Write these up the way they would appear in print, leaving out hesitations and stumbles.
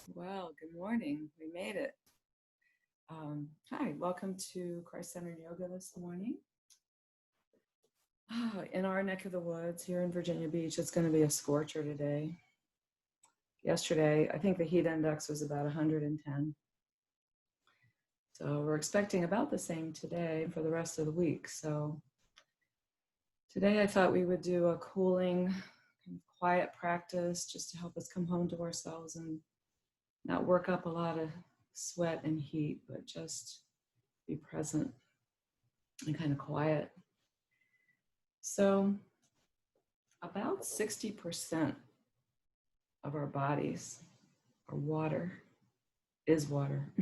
Well, good morning. We made it. Hi, welcome to Christ-Centered Yoga this morning. In our neck of the woods here in Virginia Beach, it's going to be a scorcher today. Yesterday, I think the heat index was about 110. So we're expecting about the same today for the rest of the week. So today I thought we would do a cooling, kind of quiet practice just to help us come home to ourselves and not work up a lot of sweat and heat, but just be present and kind of quiet. So about 60% of our bodies are water, is water,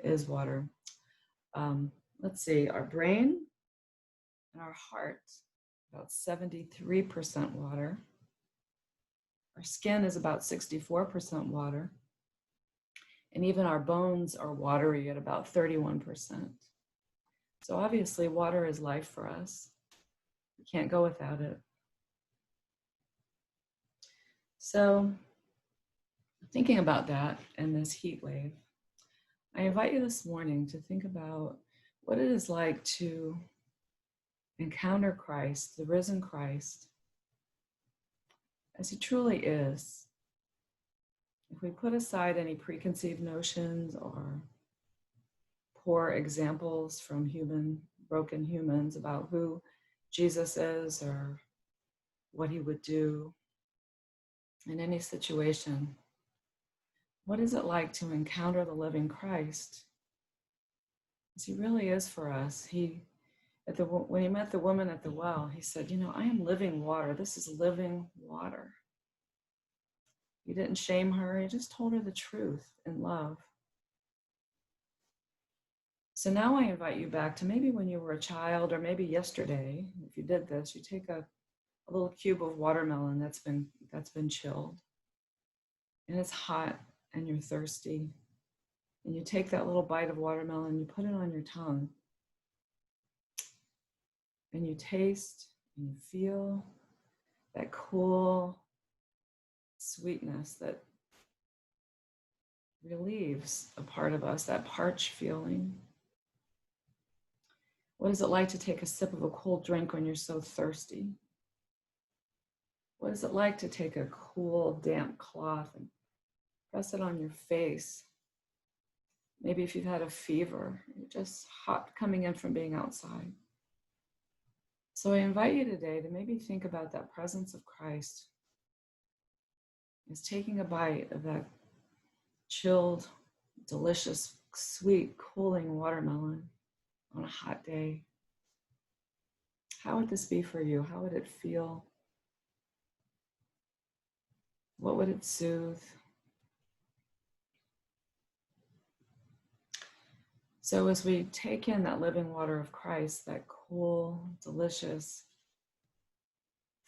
is water. Let's see, our brain and our heart, about 73% water. Our skin is about 64% water. And even our bones are watery at about 31%. So obviously water is life for us. We can't go without it. So thinking about that and this heat wave, I invite you this morning to think about what it is like to encounter Christ, the risen Christ, as he truly is. If we put aside any preconceived notions or poor examples from broken humans about who Jesus is or what he would do in any situation, what is it like to encounter the living Christ? As he really is for us. When he met the woman at the well, he said, I am living water. This is living water. He didn't shame her. He just told her the truth in love. So now I invite you back to maybe when you were a child or maybe yesterday. If you did this, you take a little cube of watermelon that's been chilled and it's hot and you're thirsty. And you take that little bite of watermelon, you put it on your tongue. And you taste and you feel that cool sweetness that relieves a part of us, that parched feeling. What is it like to take a sip of a cold drink when you're so thirsty? What is it like to take a cool, damp cloth and press it on your face? Maybe if you've had a fever, you're just hot coming in from being outside. So I invite you today to maybe think about that presence of Christ as taking a bite of that chilled, delicious, sweet, cooling watermelon on a hot day. How would this be for you? How would it feel? What would it soothe? So as we take in that living water of Christ, that cool, delicious,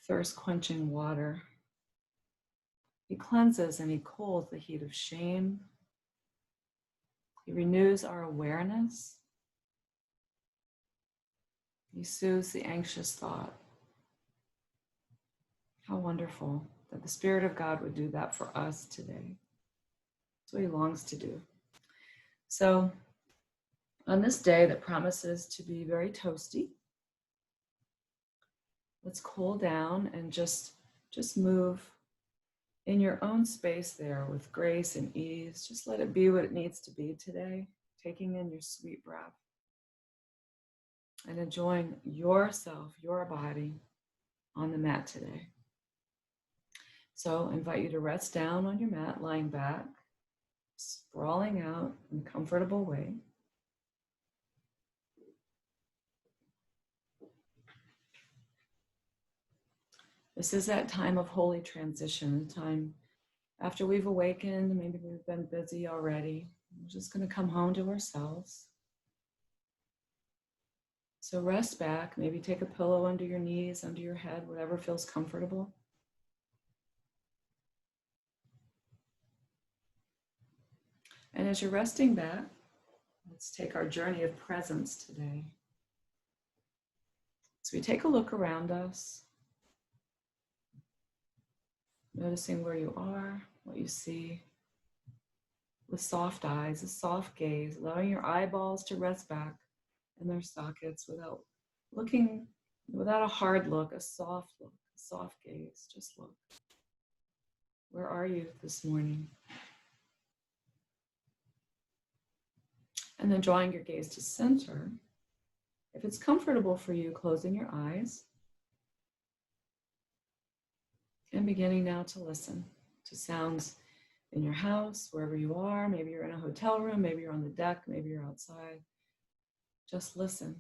thirst-quenching water, he cleanses and he cools the heat of shame. He renews our awareness. He soothes the anxious thought. How wonderful that the Spirit of God would do that for us today. That's what he longs to do. So on this day that promises to be very toasty, let's cool down and just move in your own space there with grace and ease. Just let it be what it needs to be today, taking in your sweet breath and enjoying yourself, your body on the mat today. So I invite you to rest down on your mat, lying back, sprawling out in a comfortable way. This is that time of holy transition, the time after we've awakened, maybe we've been busy already. We're just going to come home to ourselves. So rest back, maybe take a pillow under your knees, under your head, whatever feels comfortable. And as you're resting back, let's take our journey of presence today. So we take a look around us, noticing where you are. what you see with soft eyes, a soft gaze, allowing your eyeballs to rest back in their sockets without looking, without a hard look, a soft look, a soft gaze. Just look. Where are you this morning? And then drawing your gaze to center. If it's comfortable for you, closing your eyes and beginning now to listen to sounds in your house, wherever you are. Maybe you're in a hotel room, maybe you're on the deck, maybe you're outside. Just listen.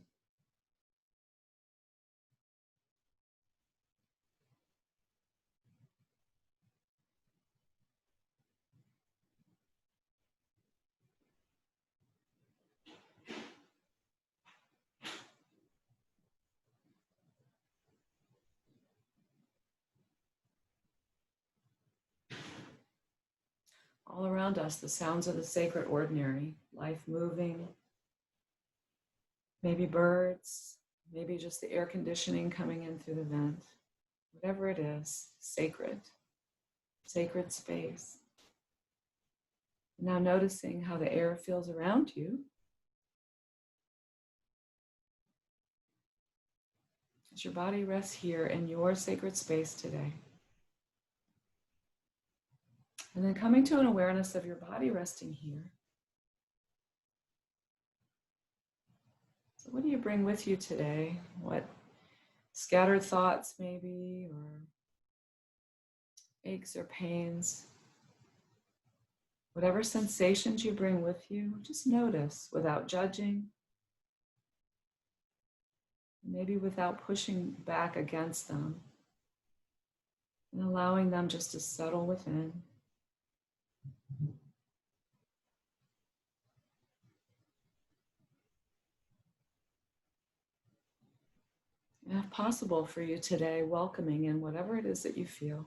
All around us, the sounds of the sacred ordinary, life moving, maybe birds, maybe just the air conditioning coming in through the vent. Whatever it is, sacred space. Now noticing how the air feels around you as your body rests here in your sacred space today. And then coming to an awareness of your body resting here. So what do you bring with you today? What scattered thoughts maybe, or aches or pains? Whatever sensations you bring with you, just notice without judging. Maybe without pushing back against them. And allowing them just to settle within. And if possible for you today, welcoming in whatever it is that you feel.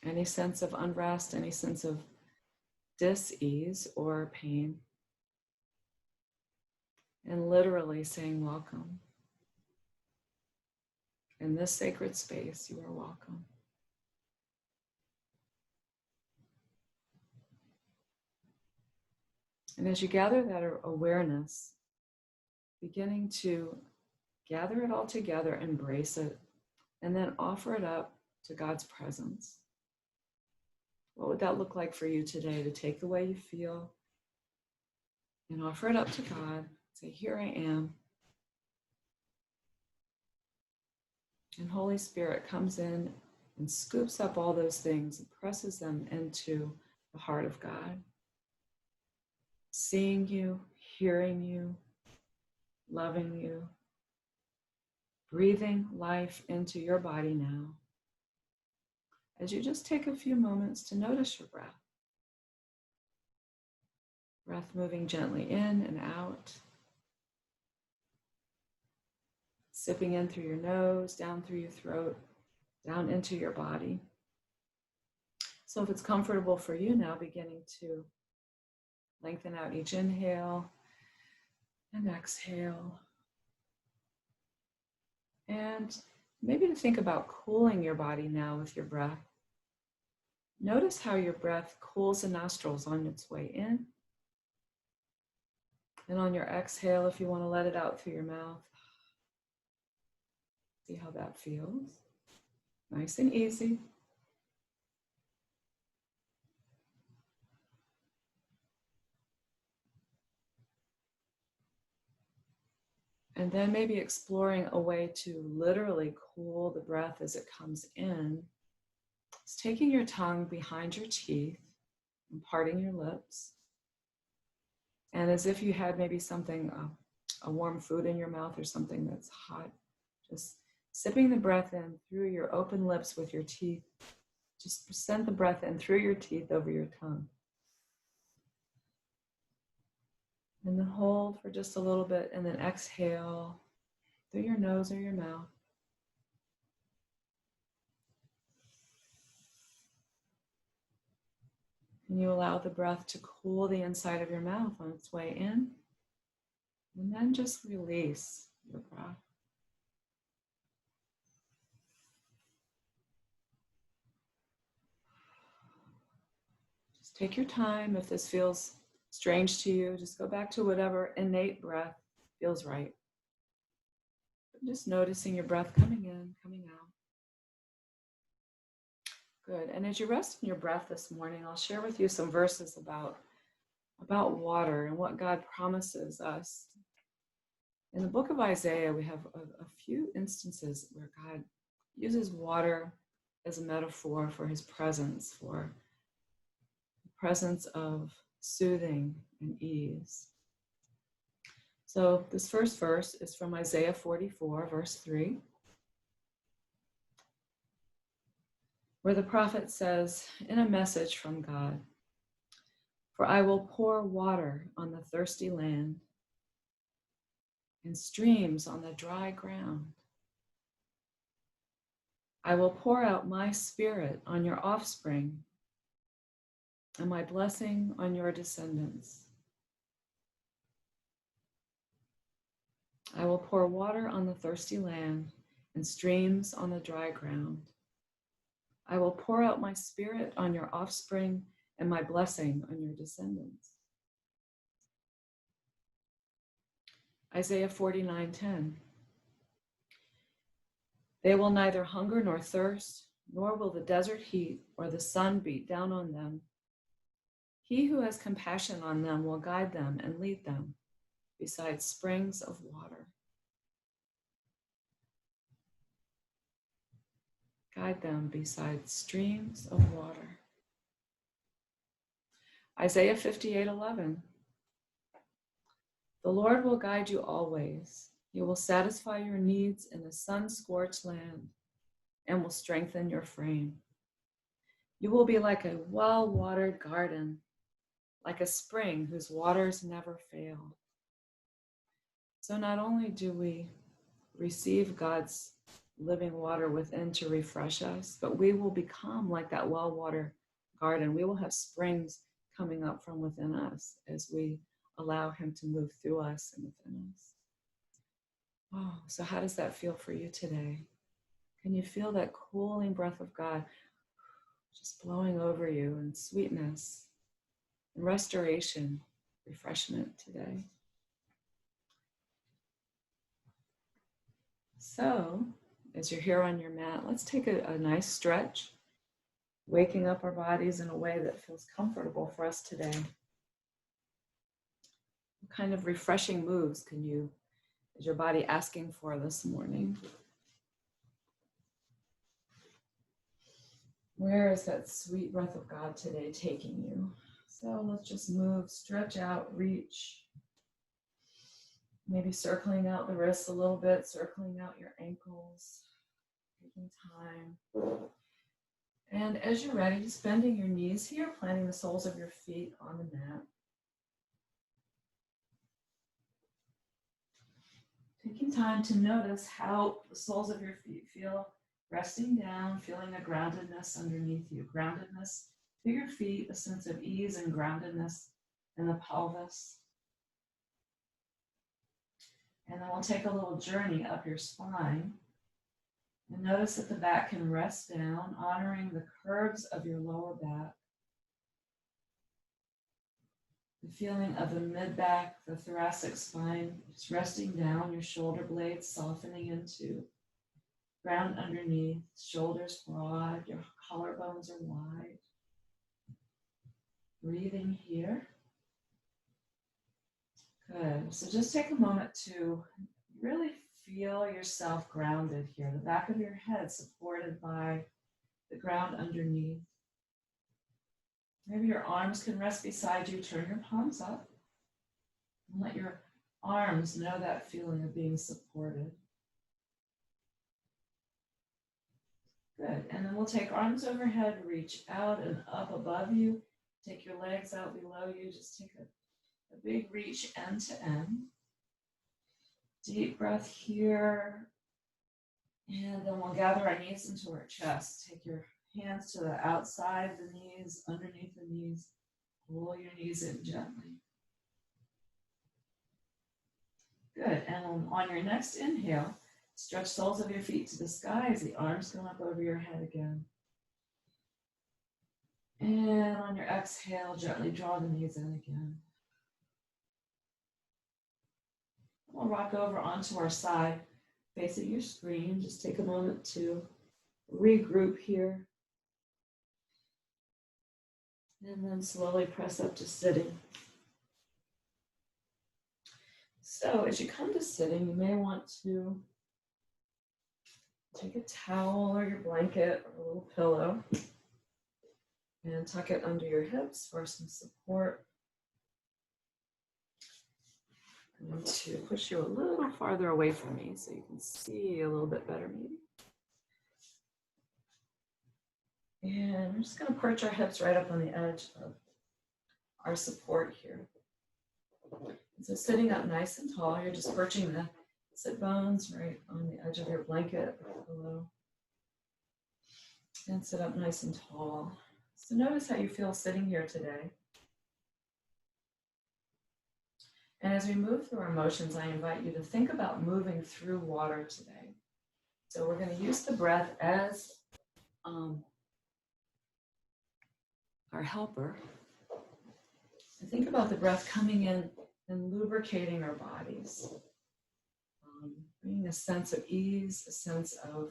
Any sense of unrest, any sense of dis-ease or pain. And literally saying welcome. In this sacred space, you are welcome. And as you gather that awareness, beginning to gather it all together, embrace it, and then offer it up to God's presence. What would that look like for you today, to take the way you feel and offer it up to God? Say, here I am. And Holy Spirit comes in and scoops up all those things and presses them into the heart of God. Seeing you, hearing you, loving you, breathing life into your body now. As you just take a few moments to notice your breath. Breath moving gently in and out. Sipping in through your nose, down through your throat, down into your body. So if it's comfortable for you now, beginning to lengthen out each inhale and exhale. And maybe to think about cooling your body now with your breath. Notice how your breath cools the nostrils on its way in. And on your exhale, if you want to let it out through your mouth. See how that feels. Nice and easy. And then maybe exploring a way to literally cool the breath as it comes in. It's taking your tongue behind your teeth and parting your lips. And as if you had maybe something, a warm food in your mouth or something that's hot, just sipping the breath in through your open lips with your teeth. Just send the breath in through your teeth over your tongue. And then hold for just a little bit and then exhale through your nose or your mouth. And you allow the breath to cool the inside of your mouth on its way in. And then just release your breath. Take your time. If this feels strange to you, just go back to whatever innate breath feels right. Just noticing your breath coming in, coming out. Good. And as you rest in your breath this morning, I'll share with you some verses about water and what God promises us. In the book of Isaiah, we have a few instances where God uses water as a metaphor for his presence, for the presence of soothing and ease. So this first verse is from Isaiah 44, verse 3, where the prophet says, in a message from God, "For I will pour water on the thirsty land and streams on the dry ground. I will pour out my spirit on your offspring and my blessing on your descendants. I will pour water on the thirsty land and streams on the dry ground. I will pour out my spirit on your offspring and my blessing on your descendants." Isaiah 49:10. "They will neither hunger nor thirst, nor will the desert heat or the sun beat down on them. He who has compassion on them will guide them and lead them beside springs of water." Guide them beside streams of water. Isaiah 58:11. "The Lord will guide you always. He will satisfy your needs in a sun-scorched land and will strengthen your frame. You will be like a well-watered garden, like a spring whose waters never fail." So not only do we receive God's living water within to refresh us, but we will become like that well-watered garden. We will have springs coming up from within us as we allow him to move through us and within us. Oh, so how does that feel for you today? Can you feel that cooling breath of God just blowing over you in sweetness and restoration, refreshment today? So, as you're here on your mat, let's take a nice stretch, waking up our bodies in a way that feels comfortable for us today. What kind of refreshing moves is your body asking for this morning? Where is that sweet breath of God today taking you? So let's just move, stretch out, reach. Maybe circling out the wrists a little bit, circling out your ankles, taking time. And as you're ready, just bending your knees here, planting the soles of your feet on the mat. Taking time to notice how the soles of your feet feel, resting down, feeling a groundedness underneath you. Groundedness to your feet, a sense of ease and groundedness in the pelvis. And then we'll take a little journey up your spine. And notice that the back can rest down, honoring the curves of your lower back. The feeling of the mid-back, the thoracic spine, just resting down, your shoulder blades softening into ground underneath, shoulders broad, your collarbones are wide. Breathing here. Good. So just take a moment to really feel yourself grounded here. The back of your head supported by the ground underneath. Maybe your arms can rest beside you. Turn your palms up and let your arms know that feeling of being supported. Good. And then we'll take arms overhead, reach out and up above you. Take your legs out below you. Just take a big reach end to end. Deep breath here. And then we'll gather our knees into our chest. Take your hands to the outside of the knees, underneath the knees. Pull your knees in gently. Good. And on your next inhale, stretch soles of your feet to the sky as the arms come up over your head again. And on your exhale, gently draw the knees in again. We'll rock over onto our side, facing your screen. Just take a moment to regroup here. And then slowly press up to sitting. So as you come to sitting, you may want to take a towel or your blanket or a little pillow and tuck it under your hips for some support. I'm going to push you a little farther away from me so you can see a little bit better maybe. And I'm just going to perch our hips right up on the edge of our support here. So sitting up nice and tall, you're just perching the sit bones right on the edge of your blanket or pillow. And sit up nice and tall. So notice how you feel sitting here today. And as we move through our motions, I invite you to think about moving through water today. So we're going to use the breath as our helper. And think about the breath coming in and lubricating our bodies. Bringing a sense of ease, a sense of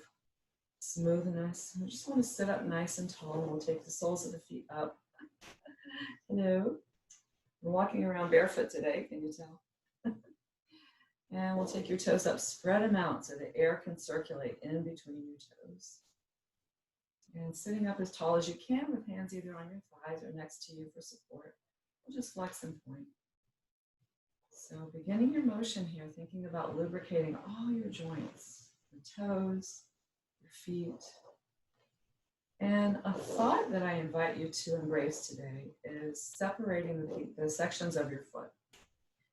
smoothness. I just want to sit up nice and tall. We'll take the soles of the feet up. Hello. We're walking around barefoot today, can you tell? And we'll take your toes up, spread them out so the air can circulate in between your toes. And sitting up as tall as you can with hands either on your thighs or next to you for support. We'll just flex and point. So beginning your motion here, thinking about lubricating all your joints, your toes, your feet. And a thought that I invite you to embrace today is separating the sections of your foot.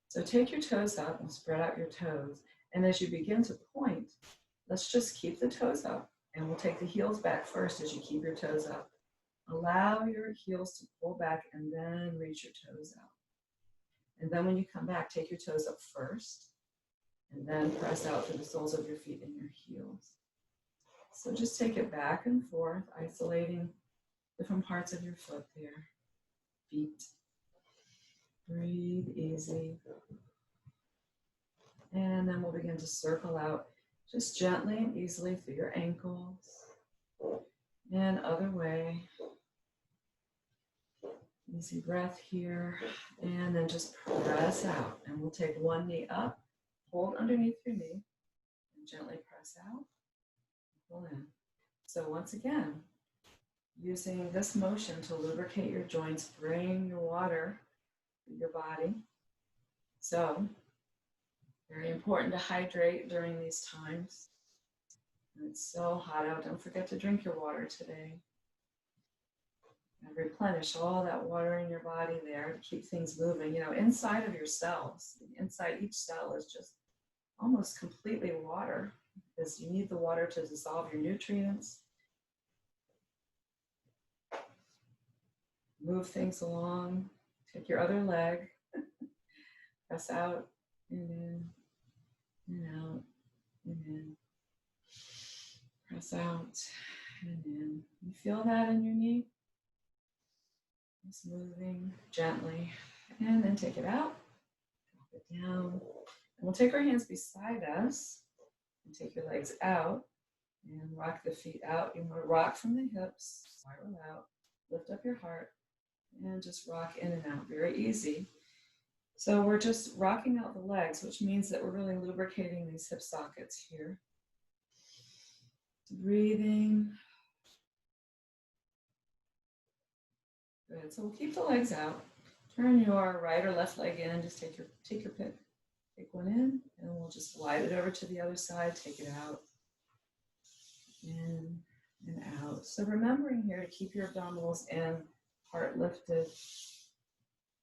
So take your toes up and spread out your toes. And as you begin to point, let's just keep the toes up. And we'll take the heels back first as you keep your toes up. Allow your heels to pull back and then reach your toes out. And then when you come back, take your toes up first. And then press out through the soles of your feet and your heels. So just take it back and forth, isolating different parts of your foot there. Feet. Breathe easy. And then we'll begin to circle out just gently and easily through your ankles. And other way. Easy breath here. And then just press out. And we'll take one knee up, hold underneath your knee, and gently press out. Pull in. So once again, using this motion to lubricate your joints, bring your water through your body. So, very important to hydrate during these times. And it's so hot out. Don't forget to drink your water today. And replenish all that water in your body there to keep things moving. You know, inside of your cells, inside each cell is just almost completely water. Because you need the water to dissolve your nutrients, move things along, take your other leg, press out, and in, and out, and in, press out, and in. You feel that in your knee? Just moving gently, and then take it out, drop it down, and we'll take our hands beside us, and take your legs out and rock the feet out. You want to rock from the hips, spiral out, lift up your heart, and just rock in and out. Very easy. So we're just rocking out the legs, which means that we're really lubricating these hip sockets here. Breathing. Good. So we'll keep the legs out. Turn your right or left leg in. Just take your pick. Take one in, and we'll just glide it over to the other side. Take it out. In and out. So remembering here to keep your abdominals in, heart lifted.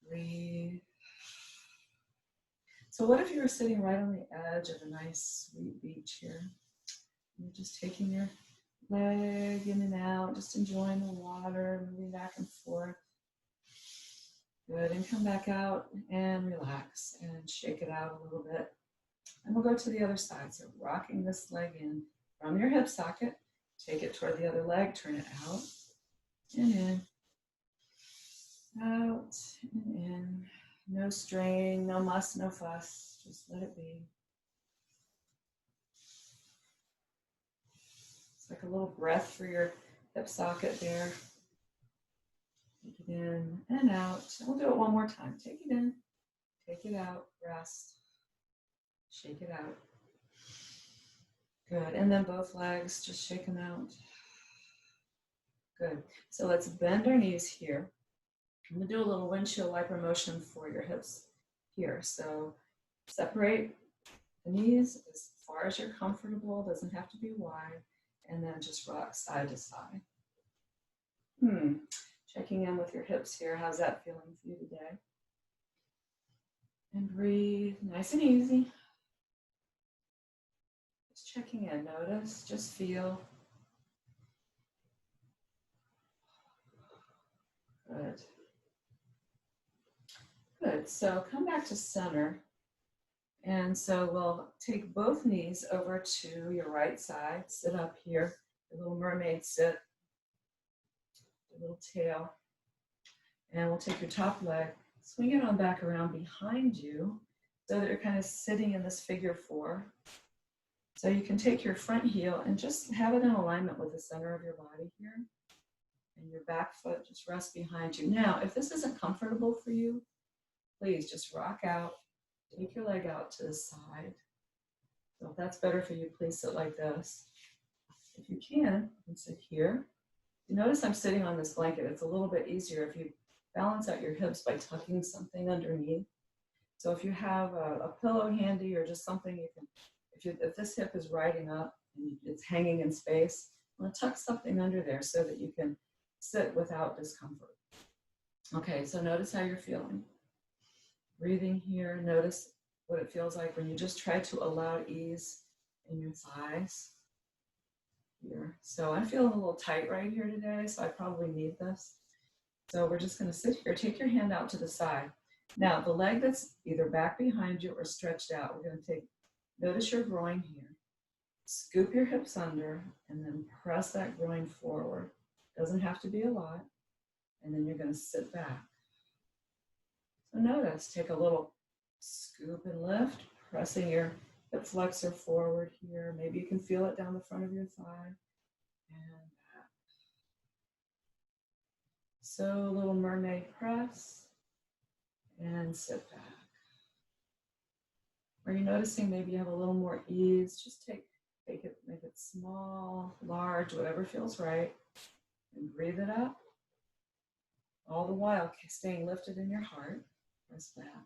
Breathe. So what if you were sitting right on the edge of a nice, sweet beach here? You're just taking your leg in and out, just enjoying the water, moving back and forth. Good, and come back out and relax and shake it out a little bit. And we'll go to the other side. So rocking this leg in from your hip socket, take it toward the other leg, turn it out and in Out and in. No strain, no muss, no fuss. Just let it be. It's like a little breath for your hip socket there. Take it in and out. We'll do it one more time. Take it in, take it out, rest, shake it out. Good. And then both legs, just shake them out. Good. So let's bend our knees here. I'm going to do a little windshield wiper motion for your hips here. So separate the knees as far as you're comfortable. Doesn't have to be wide. And then just rock side to side. Checking in with your hips here. How's that feeling for you today? And breathe nice and easy. Just checking in. Notice, just feel. Good. Good. So come back to center. And so we'll take both knees over to your right side. Sit up here. The little mermaid sit. The little tail. And we'll take your top leg, swing it on back around behind you so that you're kind of sitting in this figure four. So you can take your front heel and just have it in alignment with the center of your body here. And your back foot just rests behind you. Now, if this isn't comfortable for you, please just rock out. Take your leg out to the side. So if that's better for you, please sit like this. If you can sit here. You notice I'm sitting on this blanket. It's a little bit easier if you balance out your hips by tucking something underneath. So if you have a pillow handy or just something you can, if this hip is riding up and it's hanging in space, I'm going to tuck something under there so that you can sit without discomfort. Okay, so notice how you're feeling. Breathing here, notice what it feels like when you just try to allow ease in your thighs here. So I'm feeling a little tight right here today, so I probably need this. So we're just going to sit here. Take your hand out to the side. Now, the leg that's either back behind you or stretched out, we're going to notice your groin here. Scoop your hips under and then press that groin forward. Doesn't have to be a lot. And then you're going to sit back. So notice, take a little scoop and lift, pressing your hip flexor forward here. Maybe you can feel it down the front of your thigh. And back. So little mermaid press and sit back. Are you noticing maybe you have a little more ease? Just take it, make it small, large, whatever feels right. And breathe it up. All the while staying lifted in your heart. Press back.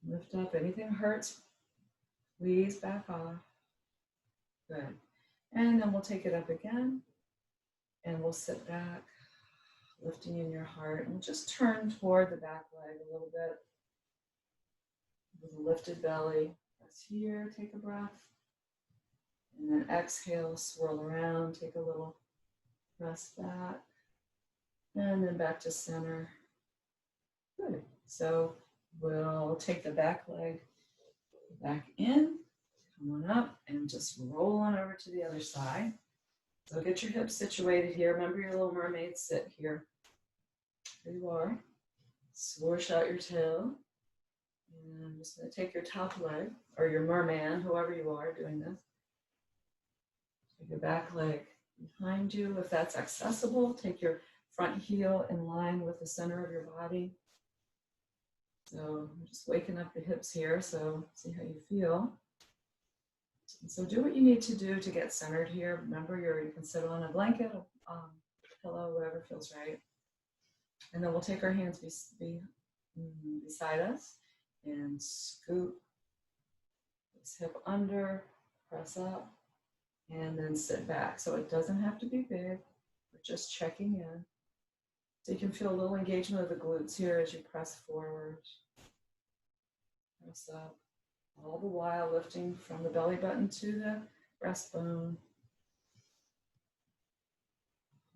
Lift up. Anything hurts, please back off. Good. And then we'll take it up again. And we'll sit back, lifting in your heart. And just turn toward the back leg a little bit. With a lifted belly. Press here, take a breath. And then exhale, swirl around, take a little press back. And then back to center. Good. So we'll take the back leg back in, come on up, and just roll on over to the other side. So get your hips situated here. Remember your little mermaid sit here. Here you are. Swoosh out your tail. And I'm just going to take your top leg, or your merman, whoever you are doing this. Take your back leg behind you. If that's accessible, take your front heel in line with the center of your body. So I'm just waking up the hips here, so see how you feel. And so do what you need to do to get centered here. Remember, you can sit on a blanket, a pillow, whatever feels right. And then we'll take our hands beside us and scoop this hip under, press up, and then sit back. So it doesn't have to be big. We're just checking in. So you can feel a little engagement of the glutes here as you press forward. Press up. All the while lifting from the belly button to the breastbone.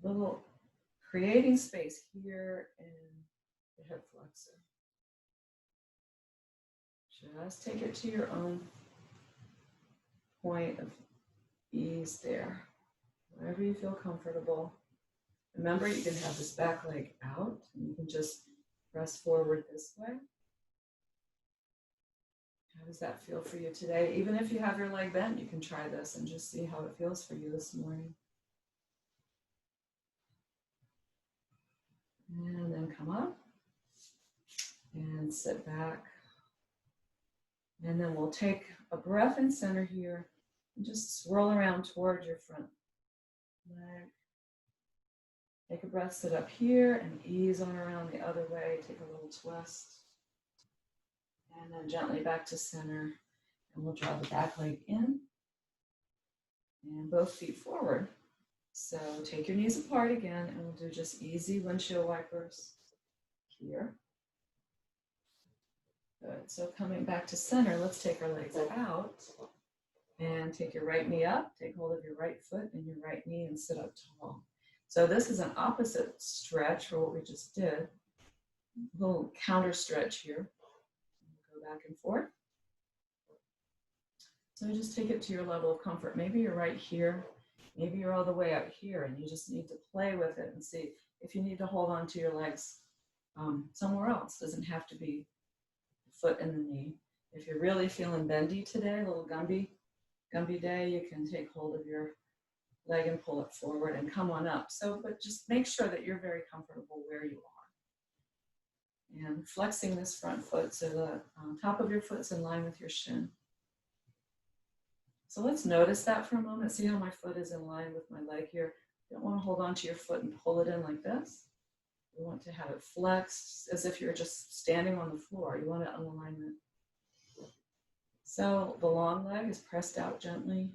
Little creating space here in the hip flexor. Just take it to your own point of ease there. Wherever you feel comfortable. Remember, you can have this back leg out, and you can just press forward this way. How does that feel for you today? Even if you have your leg bent, you can try this and just see how it feels for you this morning. And then come up and sit back. And then we'll take a breath in center here and just swirl around toward your front leg. Take a breath, sit up here and ease on around the other way. Take a little twist. And then gently back to center. And we'll draw the back leg in and both feet forward. So take your knees apart again, and we'll do just easy windshield wipers here. Good. So coming back to center, let's take our legs out and take your right knee up. Take hold of your right foot and your right knee and sit up tall. So this is an opposite stretch for what we just did. A little counter stretch here. Go back and forth. So just take it to your level of comfort. Maybe you're right here. Maybe you're all the way out here, and you just need to play with it and see if you need to hold on to your legs somewhere else. It doesn't have to be the foot and the knee. If you're really feeling bendy today, a little Gumby day, you can take hold of your leg and pull it forward and come on up. So, but just make sure that you're very comfortable where you are. And flexing this front foot so the top of your foot's in line with your shin. So let's notice that for a moment. See how my foot is in line with my leg here. You don't want to hold onto your foot and pull it in like this. You want to have it flexed as if you're just standing on the floor. You want it in alignment. So the long leg is pressed out gently.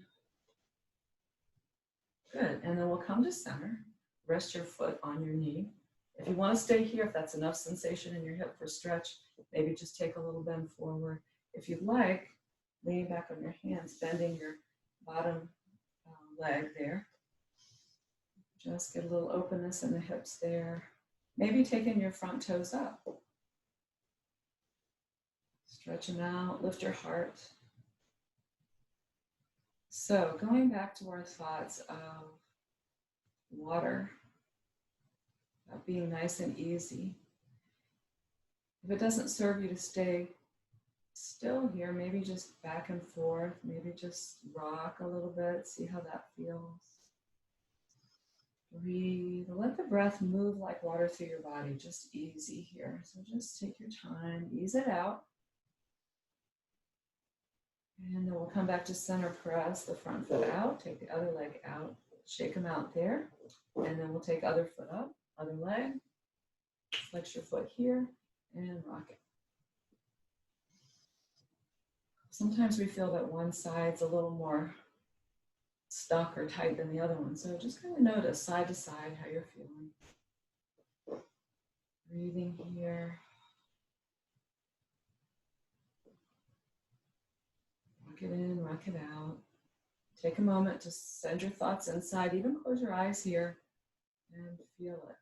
Good. And then we'll come to center. Rest your foot on your knee. If you want to stay here, if that's enough sensation in your hip for stretch, maybe just take a little bend forward. If you'd like, leaning back on your hands, bending your bottom leg there. Just get a little openness in the hips there. Maybe taking your front toes up. Stretch them out, lift your heart. So going back to our thoughts of water, of being nice and easy. If it doesn't serve you to stay still here, maybe just back and forth, maybe just rock a little bit, see how that feels. Breathe, let the breath move like water through your body, just easy here. So just take your time, ease it out. And then we'll come back to center, press the front foot out, take the other leg out, shake them out there. And then we'll take other foot up, other leg, flex your foot here and rock it. Sometimes we feel that one side's a little more stuck or tight than the other one. So just kind of notice side to side how you're feeling. Breathing here. Rock it in, rock it out. Take a moment to send your thoughts inside. Even close your eyes here and feel it.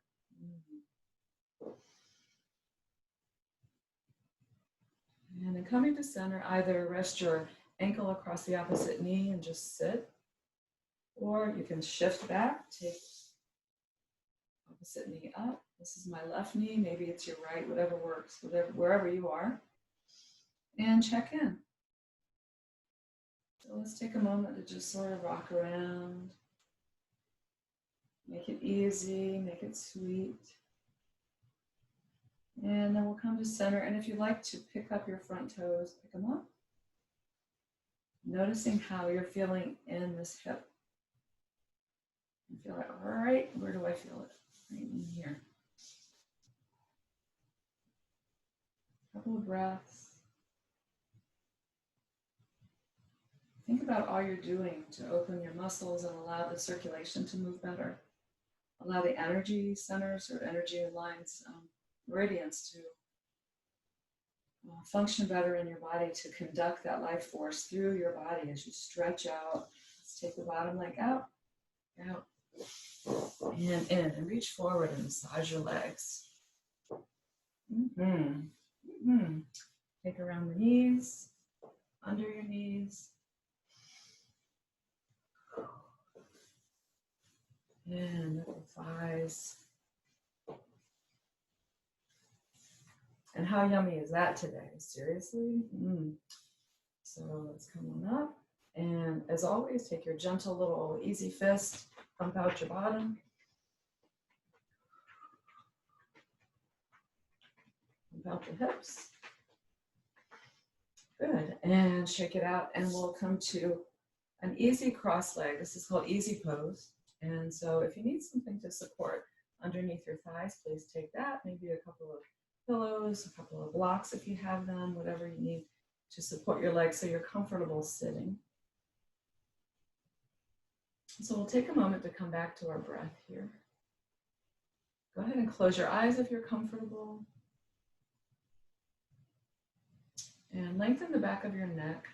And then coming to center, either rest your ankle across the opposite knee and just sit. Or you can shift back, take opposite knee up. This is my left knee, maybe it's your right, whatever works, wherever you are. And check in. So let's take a moment to just sort of rock around. Make it easy, make it sweet. And then we'll come to center. And if you'd like to pick up your front toes, pick them up. Noticing how you're feeling in this hip. You feel it right, where do I feel it? Right in here. Couple of breaths. Think about all you're doing to open your muscles and allow the circulation to move better. Allow the energy centers or energy lines, meridians to function better in your body, to conduct that life force through your body as you stretch out. Let's take the bottom leg out, out, and in, and reach forward and massage your legs. Take around the knees, under your knees. And the thighs. And how yummy is that today? Seriously? So let's come on up. And as always, take your gentle little easy fist, pump out your bottom. Pump out the hips. Good. And shake it out. And we'll come to an easy cross leg. This is called easy pose. And so if you need something to support underneath your thighs, please take that. Maybe a couple of pillows, a couple of blocks if you have them, whatever you need to support your legs so you're comfortable sitting. So we'll take a moment to come back to our breath here. Go ahead and close your eyes if you're comfortable. And lengthen the back of your neck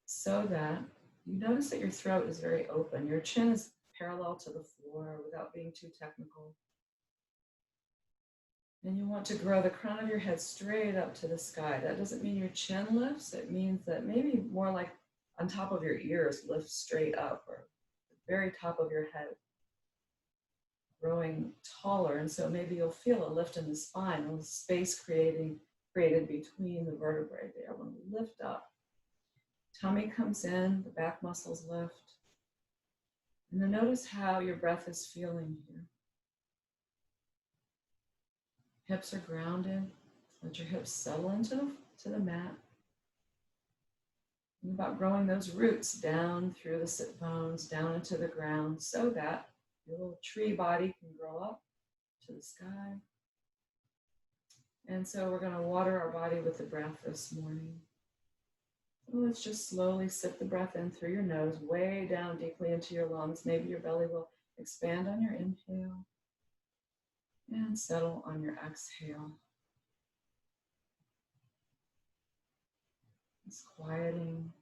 so that you notice that your throat is very open. Your chin is parallel to the floor without being too technical. And you want to grow the crown of your head straight up to the sky. That doesn't mean your chin lifts. It means that maybe more like on top of your ears lift straight up, or the very top of your head growing taller. And so maybe you'll feel a lift in the spine, a little space created between the vertebrae there. When we lift up, tummy comes in, the back muscles lift. And then notice how your breath is feeling here. Hips are grounded. Let your hips settle into the mat. And about growing those roots down through the sit bones, down into the ground, so that your little tree body can grow up to the sky. And so we're going to water our body with the breath this morning. So let's just slowly sip the breath in through your nose, way down deeply into your lungs. Maybe your belly will expand on your inhale and settle on your exhale. It's quieting.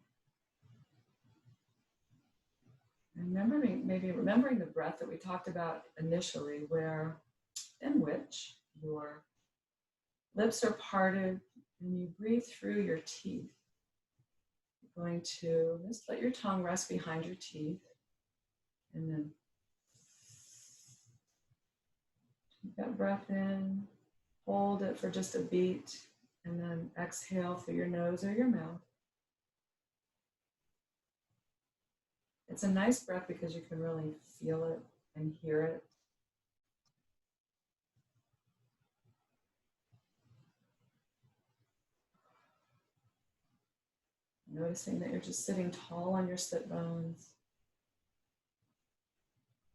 And remembering the breath that we talked about initially, in which your lips are parted and you breathe through your teeth. You're going to just let your tongue rest behind your teeth and then take that breath in, hold it for just a beat, and then exhale through your nose or your mouth. It's a nice breath because you can really feel it and hear it. Noticing that you're just sitting tall on your sit bones.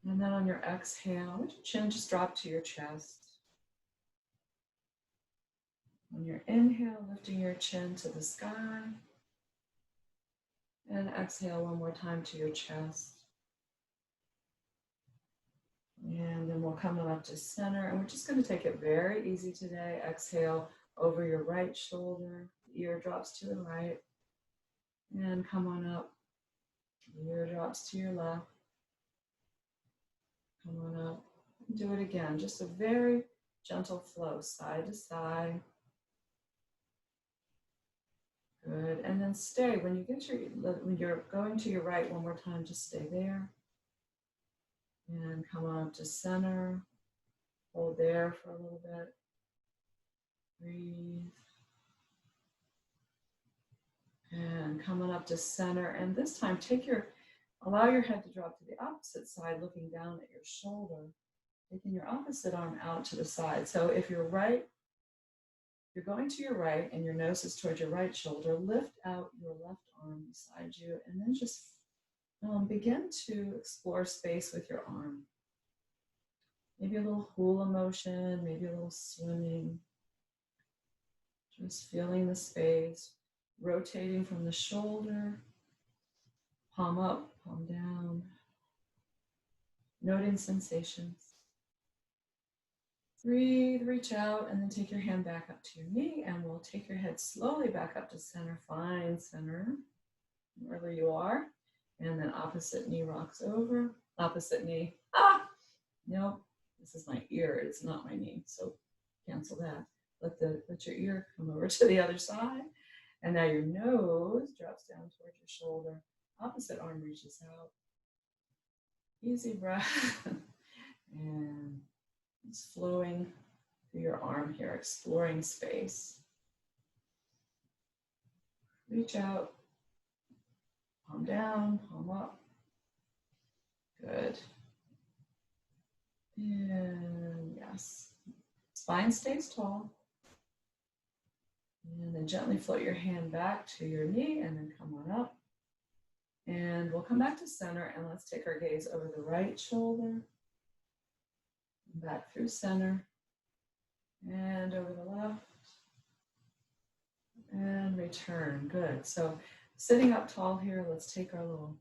And then on your exhale, let your chin just drop to your chest. On your inhale, lifting your chin to the sky. And exhale one more time to your chest. And then we'll come on up to center. And we're just going to take it very easy today. Exhale over your right shoulder. The ear drops to the right. And come on up. The ear drops to your left. Come on up. Do it again. Just a very gentle flow, side to side. Good. And then stay. When you're going to your right one more time, just stay there. And come on up to center. Hold there for a little bit. Breathe. And come on up to center. And this time, allow your head to drop to the opposite side, looking down at your shoulder. Taking your opposite arm out to the side. So if you're going to your right and your nose is towards your right shoulder, lift out your left arm beside you and then just begin to explore space with your arm. Maybe a little hula motion, maybe a little swimming. Just feeling the space, rotating from the shoulder, palm up, palm down, noting sensations. Breathe, reach out, and then take your hand back up to your knee, and we'll take your head slowly back up to center. Find center, wherever you are. And then opposite knee rocks over. Opposite knee. Nope, this is my ear. It's not my knee, so cancel that. Let your ear come over to the other side. And now your nose drops down towards your shoulder. Opposite arm reaches out. Easy breath. And it's flowing through your arm here, exploring space. Reach out, palm down, palm up. Good. And yes. Spine stays tall. And then gently float your hand back to your knee and then come on up. And we'll come back to center and let's take our gaze over the right shoulder. Back through center. And over the left. And return. Good. So sitting up tall here, let's take our little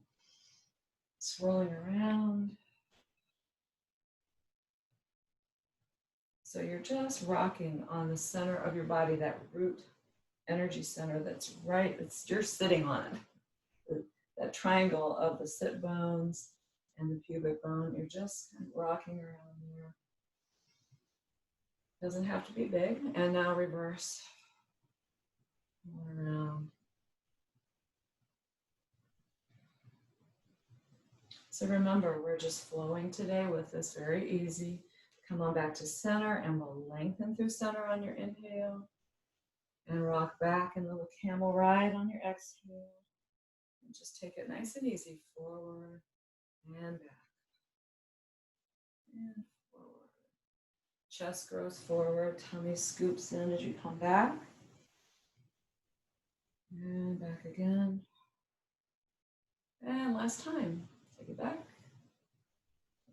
swirling around. So you're just rocking on the center of your body, that root energy center that's right, you're sitting on it. That triangle of the sit bones and the pubic bone, you're just kind of rocking around there. Doesn't have to be big. And now reverse. One around. So remember, we're just flowing today with this very easy. Come on back to center and we'll lengthen through center on your inhale. And rock back in a little camel ride on your exhale. And just take it nice and easy. Forward and back. And forward. Chest grows forward. Tummy scoops in as you come back. And back again. And last time. Take it back.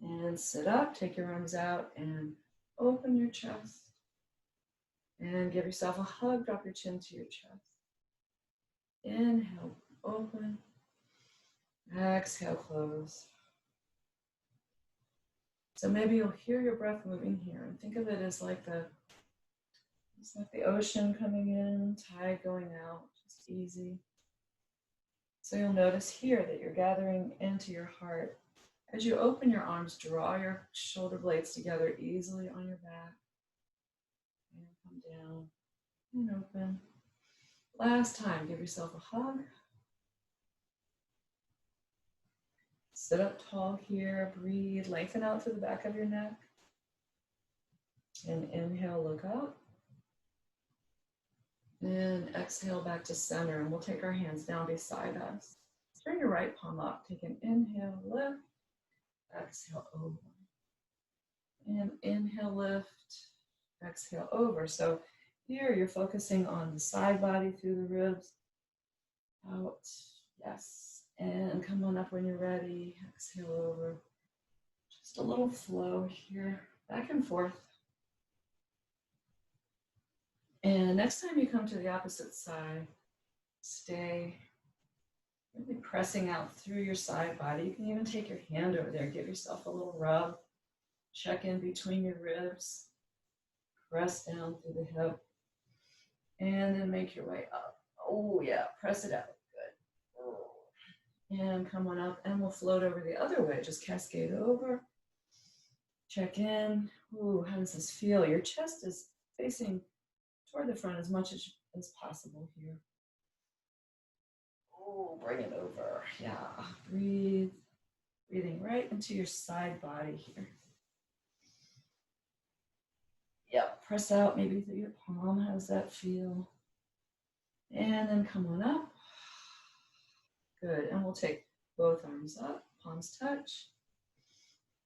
And sit up. Take your arms out and open your chest. And give yourself a hug. Drop your chin to your chest. Inhale, open. Exhale, close. So maybe you'll hear your breath moving here and think of it as like it's like the ocean coming in, tide going out, just easy. So you'll notice here that you're gathering into your heart. As you open your arms, draw your shoulder blades together easily on your back. And come down and open. Last time, give yourself a hug. Sit up tall here, breathe, lengthen out through the back of your neck. And inhale, look up. And exhale back to center, and we'll take our hands down beside us. Turn your right palm up, take an inhale, lift, exhale over. And inhale, lift, exhale over. So here you're focusing on the side body through the ribs. Out, yes. And come on up when you're ready. Exhale over. Just a little flow here, back and forth. And next time you come to the opposite side, stay really pressing out through your side body. You can even take your hand over there, give yourself a little rub. Check in between your ribs. Press down through the hip. And then make your way up. Oh yeah, press it out. And come on up and we'll float over the other way. Just cascade over. Check in. Ooh, how does this feel? Your chest is facing toward the front as much as possible here. Oh, bring it over. Yeah, breathe. Breathing right into your side body here. Yep, press out maybe through your palm. How does that feel? And then come on up. Good, and we'll take both arms up, palms touch.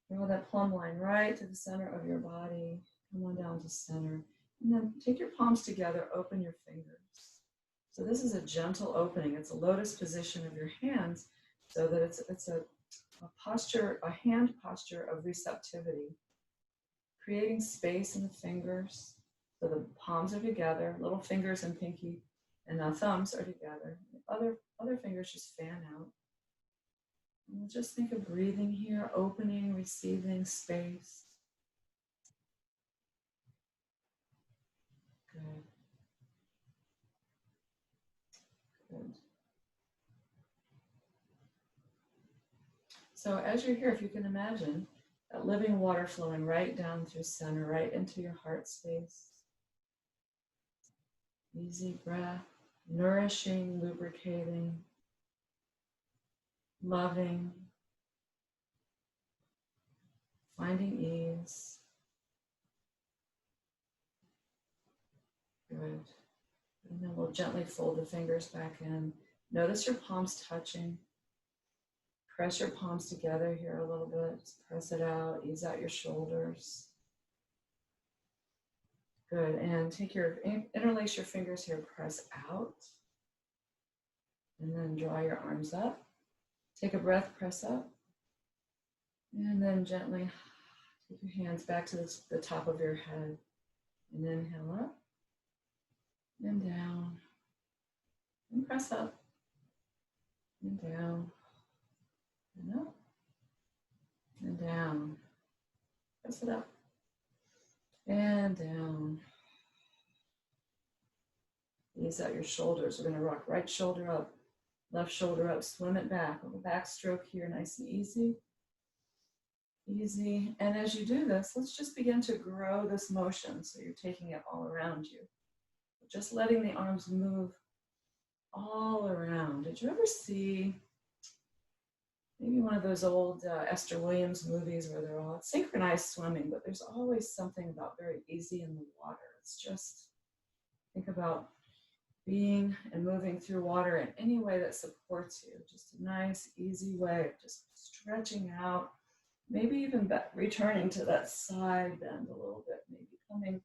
Draw that plumb line right to the center of your body. Come on down to center. And then take your palms together, open your fingers. So this is a gentle opening. It's a lotus position of your hands so that it's a posture, a hand posture of receptivity. Creating space in the fingers so the palms are together, little fingers and pinky and the thumbs are together. Other fingers just fan out. And we'll just think of breathing here, opening, receiving space. Good. Good. So as you're here, if you can imagine that living water flowing right down through center, right into your heart space. Easy breath, nourishing, lubricating, loving, finding ease. Good. And then we'll gently fold the fingers back in. Notice your palms touching. Press your palms together here a little bit. Just press it out, ease out your shoulders. Good, and interlace your fingers here, press out. And then draw your arms up. Take a breath, press up. And then gently take your hands back to the top of your head. And inhale up and down. And press up and down. And up and down. Press it up and down. Ease out your shoulders. We're going to rock right shoulder up, left shoulder up, swim it back. A little backstroke here, nice and easy. Easy. And as you do this, let's just begin to grow this motion so you're taking it all around you. Just letting the arms move all around. Did you ever see maybe one of those old Esther Williams movies where they're all synchronized swimming, but there's always something about very easy in the water. It's just, think about being and moving through water in any way that supports you. Just a nice, easy way of just stretching out, maybe even returning to that side bend a little bit, maybe coming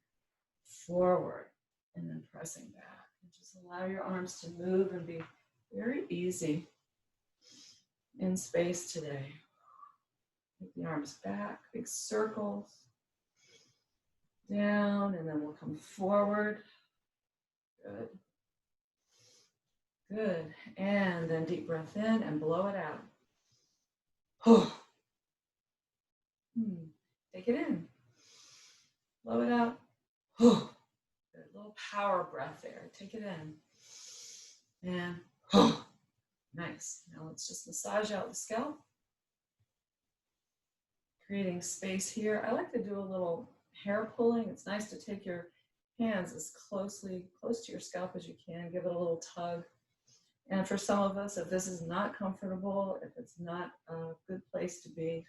forward and then pressing back. And just allow your arms to move and be very easy in space today. Take the arms back, big circles, down, and then we'll come forward. Good. Good. And then deep breath in and blow it out. Take it in. Blow it out. Good. Little power breath there. Take it in. And nice. Now let's just massage out the scalp. Creating space here. I like to do a little hair pulling. It's nice to take your hands as close to your scalp as you can. Give it a little tug. And for some of us, if this is not comfortable, if it's not a good place to be,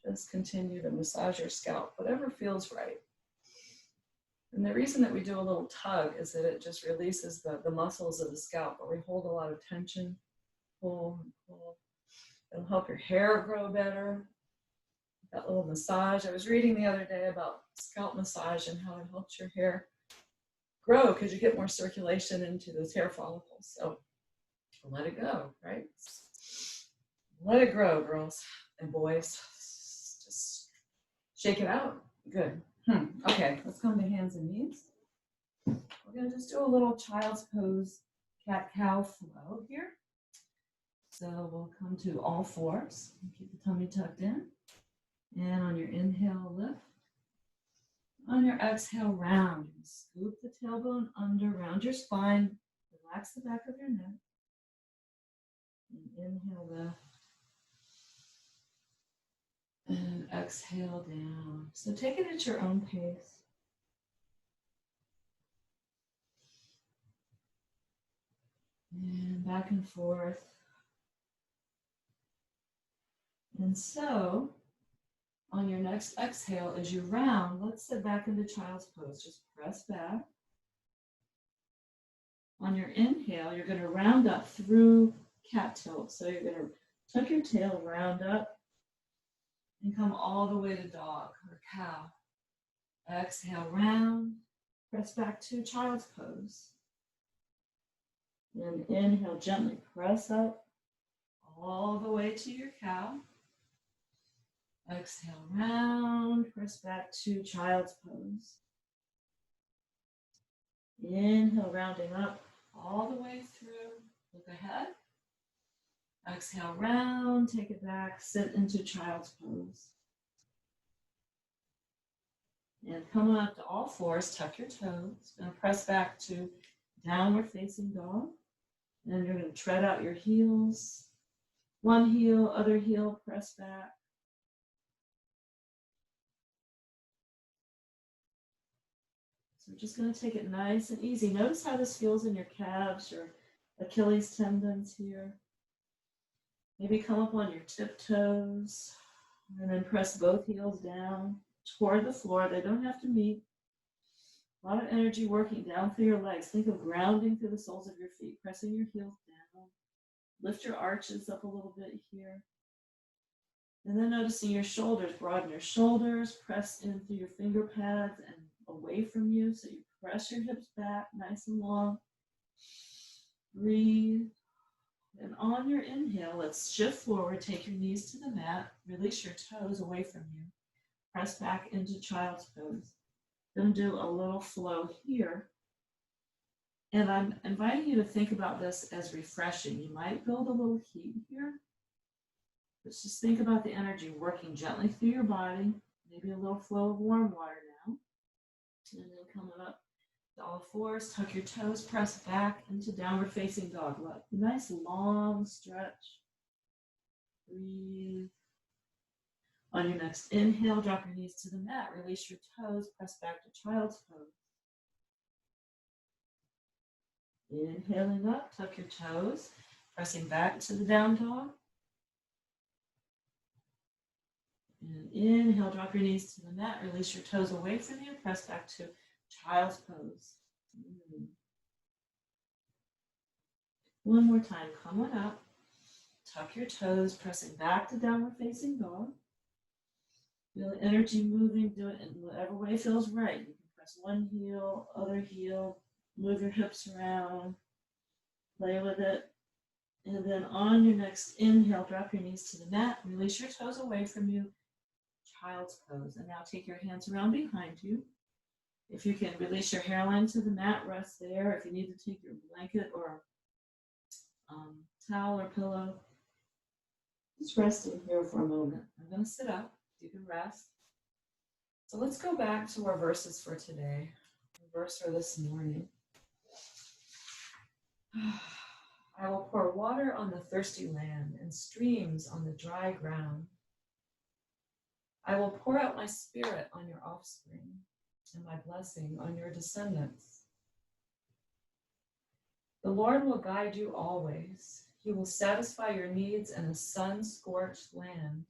just continue to massage your scalp, whatever feels right. And the reason that we do a little tug is that it just releases the muscles of the scalp, where we hold a lot of tension. Pull and pull. It'll help your hair grow better. That little massage. I was reading the other day about scalp massage and how it helps your hair grow because you get more circulation into those hair follicles. So let it go, right? Let it grow, girls and boys. Just shake it out. Good. Okay, let's come to hands and knees. We're going to just do a little child's pose, cat-cow flow here. So we'll come to all fours. Keep the tummy tucked in. And on your inhale, lift. On your exhale, round. Scoop the tailbone under, round your spine. Relax the back of your neck. And inhale, lift. And exhale down. So take it at your own pace. And back and forth. And so, on your next exhale, as you round, let's sit back into child's pose. Just press back. On your inhale, you're going to round up through cat tilt. So you're going to tuck your tail, round up, and come all the way to dog or cow. Exhale, round, press back to child's pose. Then inhale, gently press up all the way to your cow. Exhale, round, press back to child's pose. Inhale, rounding up all the way through. Look ahead. Exhale, round, take it back, sit into child's pose. And come up to all fours, tuck your toes. Going to press back to downward facing dog. And you're going to tread out your heels. One heel, other heel, press back. So we're just going to take it nice and easy. Notice how this feels in your calves, your Achilles tendons here. Maybe come up on your tiptoes. And then press both heels down toward the floor. They don't have to meet. A lot of energy working down through your legs. Think of grounding through the soles of your feet, pressing your heels down. Lift your arches up a little bit here. And then noticing your shoulders, broaden your shoulders, press in through your finger pads and away from you. So you press your hips back nice and long. Breathe. And on your inhale, let's shift forward. Take your knees to the mat. Release your toes away from you. Press back into child's pose. Then do a little flow here. And I'm inviting you to think about this as refreshing. You might build a little heat here. Let's just think about the energy working gently through your body. Maybe a little flow of warm water now. And then coming up to all fours, tuck your toes, press back into downward facing dog. Nice long stretch. Breathe. On your next inhale, drop your knees to the mat. Release your toes, press back to child's pose. Inhaling up, tuck your toes, pressing back to the down dog. And inhale, drop your knees to the mat, release your toes away from you, press back to child's pose. One more time, come on up, tuck your toes, pressing back to downward facing dog. Feel the energy moving, do it in whatever way feels right. You can press one heel, other heel, move your hips around, play with it. And then on your next inhale, drop your knees to the mat, release your toes away from you, child's pose. And now take your hands around behind you. If you can release your hairline to the mat, rest there. If you need to take your blanket or towel or pillow, just resting here for a moment. I'm going to sit up. You can rest. So let's go back to our verses for today. The verse for this morning. I will pour water on the thirsty land and streams on the dry ground. I will pour out my spirit on your offspring and my blessing on your descendants. The Lord will guide you always. He will satisfy your needs in a sun-scorched land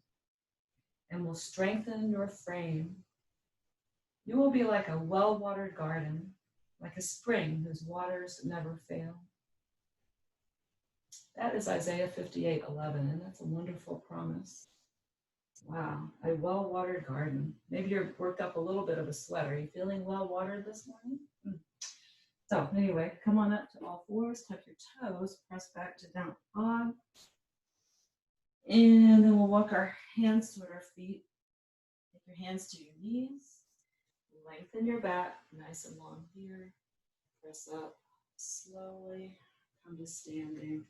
and will strengthen your frame. You will be like a well-watered garden, like a spring whose waters never fail. That is Isaiah 58:11, and that's a wonderful promise. Wow, a well-watered garden. Maybe you're worked up a little bit of a sweat. Are you feeling well-watered this morning? So anyway, come on up to all fours, tuck your toes, press back to down dog. And then we'll walk our hands toward our feet. Take your hands to your knees. Lengthen your back, nice and long here. Press up slowly, come to standing.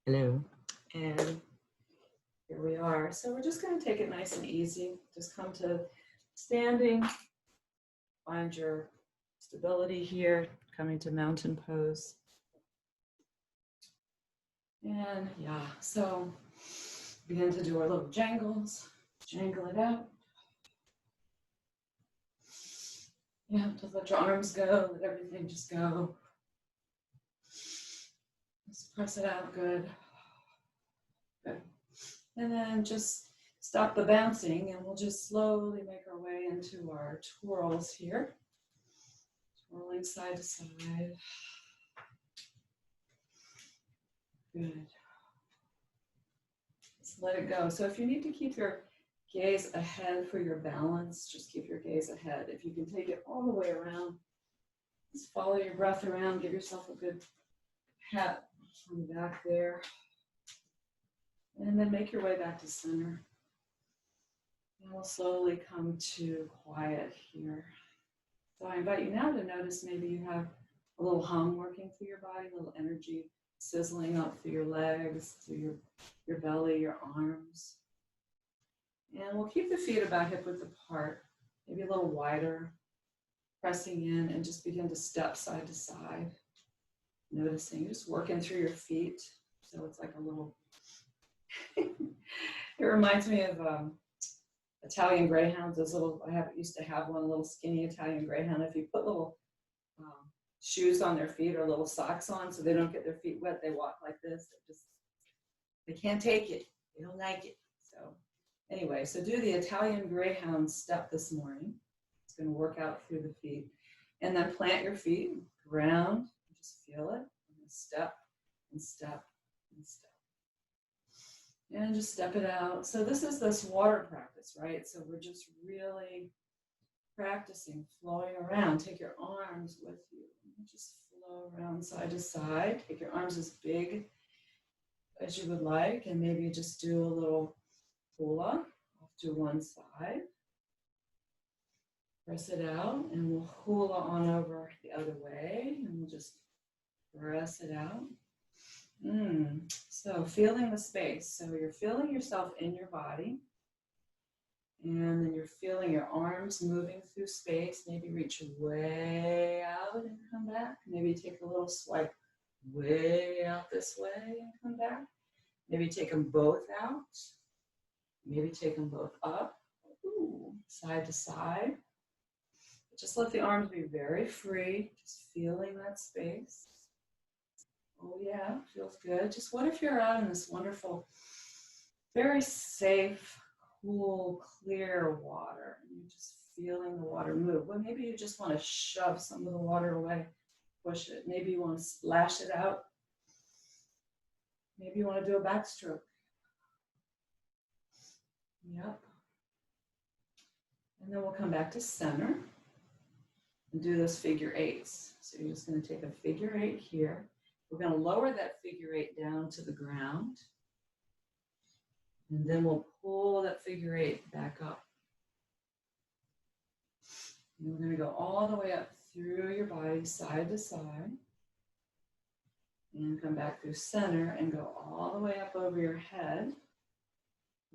Hello. And here we are. So we're just going to take it nice and easy. Just come to standing. Find your stability here, coming to mountain pose. And yeah, so begin to do our little jangles. Jangle it out. Yeah, just let your arms go, let everything just go. Just press it out, good. Good. And then just stop the bouncing and we'll just slowly make our way into our twirls here. Twirling side to side. Good. Just let it go. So if you need to keep your gaze ahead for your balance, just keep your gaze ahead. If you can take it all the way around, just follow your breath around, give yourself a good pat on the back there. And then make your way back to center. And we'll slowly come to quiet here. So I invite you now to notice maybe you have a little hum working through your body, a little energy sizzling up through your legs, through your belly, your arms. And we'll keep the feet about hip width apart, maybe a little wider, pressing in and just begin to step side to side. Noticing, just working through your feet. So it's like a little, it reminds me of Italian greyhounds, those little, used to have one, little skinny Italian greyhound. If you put little shoes on their feet or little socks on so they don't get their feet wet, they walk like this. They're just They can't take it. They don't like it. So anyway, so do the Italian Greyhound step this morning. It's going to work out through the feet. And then plant your feet, ground, just feel it. And step and step and step. And just step it out. So this is this water practice, right? So we're just really practicing flowing around. Take your arms with you. Just flow around side to side. Take your arms as big as you would like, and maybe just do a little hula off to one side. Press it out, and we'll hula on over the other way, and we'll just press it out. So feeling the space. So you're feeling yourself in your body, and then you're feeling your arms moving through space. Maybe reach way out and come back. Maybe take a little swipe way out this way and come back. Maybe take them both out. Maybe take them both up. Side to side. Just let the arms be very free. Just feeling that space. Oh yeah, feels good. Just what if you're out in this wonderful, very safe, cool, clear water, and you're just feeling the water move. Well, maybe you just want to shove some of the water away, push it. Maybe you want to splash it out. Maybe you want to do a backstroke. Yep. And then we'll come back to center and do those figure eights. So you're just going to take a figure eight here. We're going to lower that figure eight down to the ground. And then we'll pull that figure eight back up. And we're going to go all the way up through your body, side to side. And come back through center and go all the way up over your head.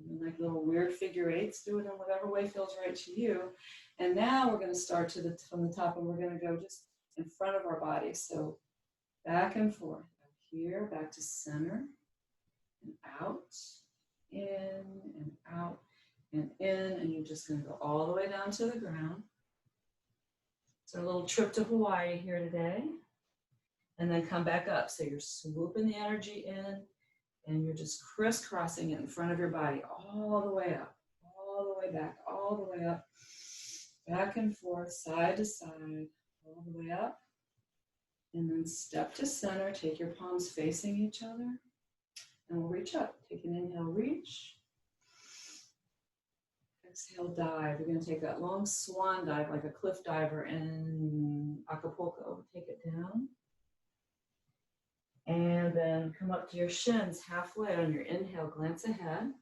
And like little weird figure eights, do it in whatever way feels right to you. And now we're going to start from the top, and we're going to go just in front of our body. So back and forth, up here, back to center, and out, in, and out, and in, and you're just going to go all the way down to the ground. So a little trip to Hawaii here today, and then come back up. So you're swooping the energy in, and you're just crisscrossing it in front of your body, all the way up, all the way back, all the way up, back and forth, side to side, all the way up. And then step to center, take your palms facing each other, and we'll reach up. Take an inhale, reach. Exhale, dive. You're going to take that long swan dive like a cliff diver in Acapulco. Take it down. And then come up to your shins halfway on your inhale, glance ahead.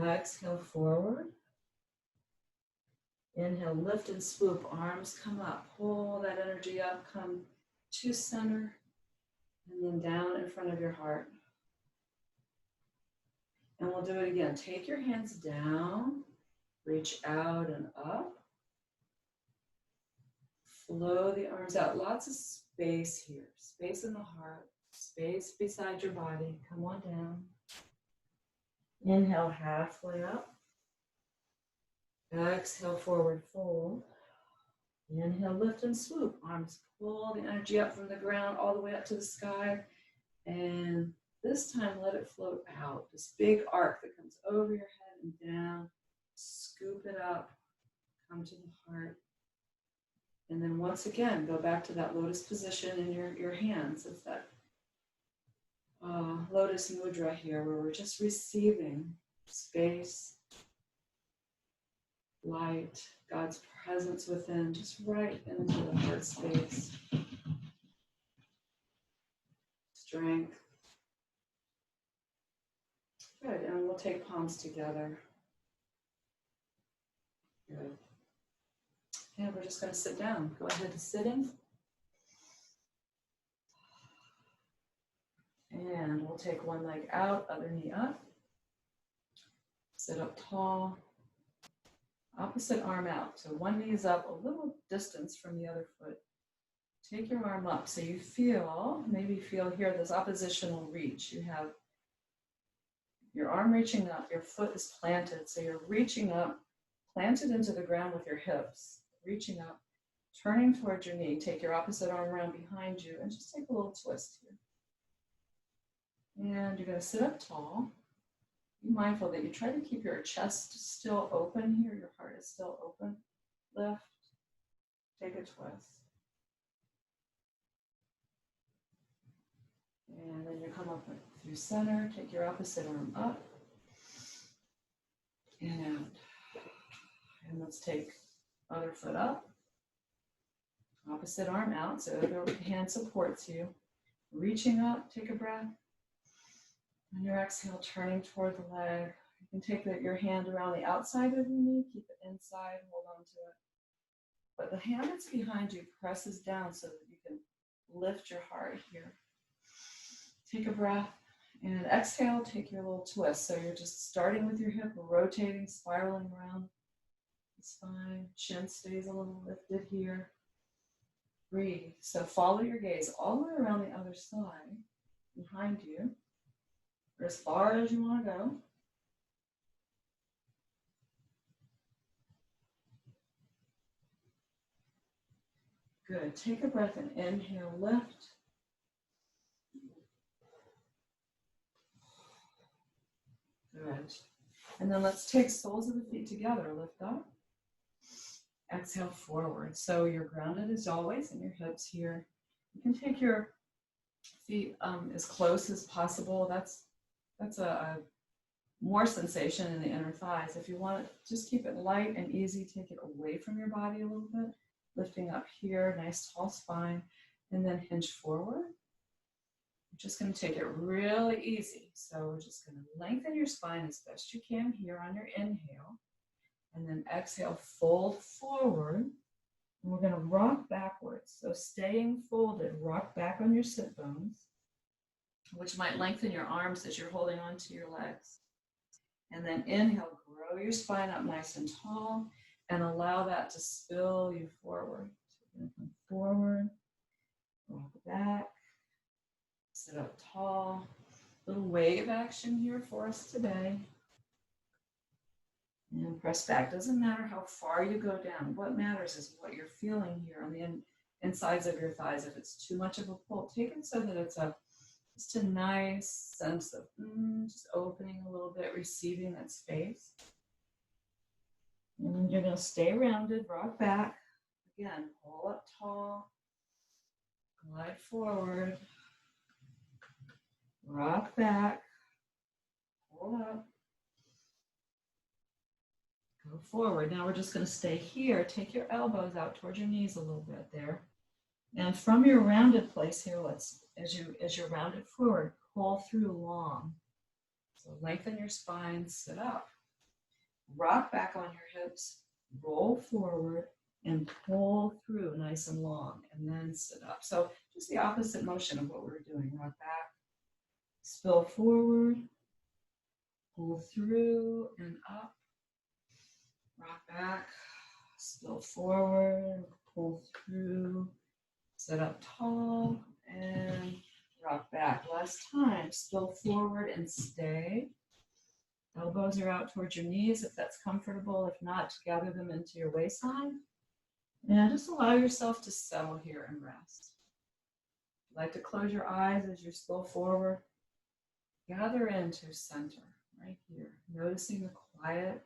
Exhale, forward. Inhale, lift and swoop, arms come up. Pull that energy up, come to center, and then down in front of your heart. And we'll do it again. Take your hands down, reach out and up. Flow the arms out. Lots of space here. Space in the heart, space beside your body. Come on down. Inhale, halfway up. Exhale, forward fold. Inhale, lift and swoop. Arms pull the energy up from the ground all the way up to the sky. And this time, let it float out. This big arc that comes over your head and down. Scoop it up. Come to the heart. And then once again, go back to that lotus position in your hands. It's that lotus mudra here where we're just receiving space, light, God's presence within, just right into the heart space. Strength. Good, and we'll take palms together. Good. And we're just going to sit down. Go ahead to sitting. And we'll take one leg out, other knee up. Sit up tall. Opposite arm out. So one knee is up a little distance from the other foot. Take your arm up so you maybe feel here this oppositional reach. You have your arm reaching up, your foot is planted. So you're reaching up, planted into the ground with your hips. Reaching up, turning towards your knee. Take your opposite arm around behind you and just take a little twist And you're going to sit up tall. Be mindful that you try to keep your chest still open here. Your heart is still open. Lift. Take a twist. And then you come up through center. Take your opposite arm up and out. And let's take other foot up. Opposite arm out, so the hand supports you. Reaching up, take a breath. On your exhale, turning toward the leg. You can take your hand around the outside of your knee, keep it inside, hold on to it. But the hand that's behind you presses down so that you can lift your heart here. Take a breath, and exhale, take your little twist. So you're just starting with your hip, rotating, spiraling around the spine. Chin stays a little lifted here. Breathe. So follow your gaze all the way around the other side behind you, or as far as you want to go. Good. Take a breath and inhale, lift. Good. And then let's take soles of the feet together. Lift up. Exhale forward. So you're grounded as always in your hips here. You can take your feet as close as possible. That's a more sensation in the inner thighs. If you want it, just keep it light and easy. Take it away from your body a little bit. Lifting up here, nice tall spine, and then hinge forward. You're just going to take it really easy. So we're just going to lengthen your spine as best you can here on your inhale. And then exhale, fold forward. And we're going to rock backwards. So staying folded, rock back on your sit bones, which might lengthen your arms as you're holding onto your legs. And then inhale, grow your spine up nice and tall, and allow that to spill you forward. So we're going to come forward, rock back, sit up tall. Little wave action here for us today. And press back. Doesn't matter how far you go down. What matters is what you're feeling here on the insides of your thighs. If it's too much of a pull, take it so that it's just a nice sense of just opening a little bit, receiving that space. And you're going to stay rounded, rock back. Again, pull up tall, glide forward, rock back, pull up. Go forward. Now we're just going to stay here. Take your elbows out towards your knees a little bit there. And from your rounded place here, as you're rounded forward, pull through long. So lengthen your spine, sit up. Rock back on your hips, roll forward, and pull through nice and long, and then sit up. So just the opposite motion of what we were doing. Rock back, spill forward, pull through and up. Rock back, spill forward, pull through, sit up tall, and rock back. Last time, spill forward and stay. Elbows are out towards your knees if that's comfortable. If not, gather them into your waistline. And just allow yourself to settle here and rest. If you'd like to close your eyes as you spill forward, gather into center right here, noticing the quiet.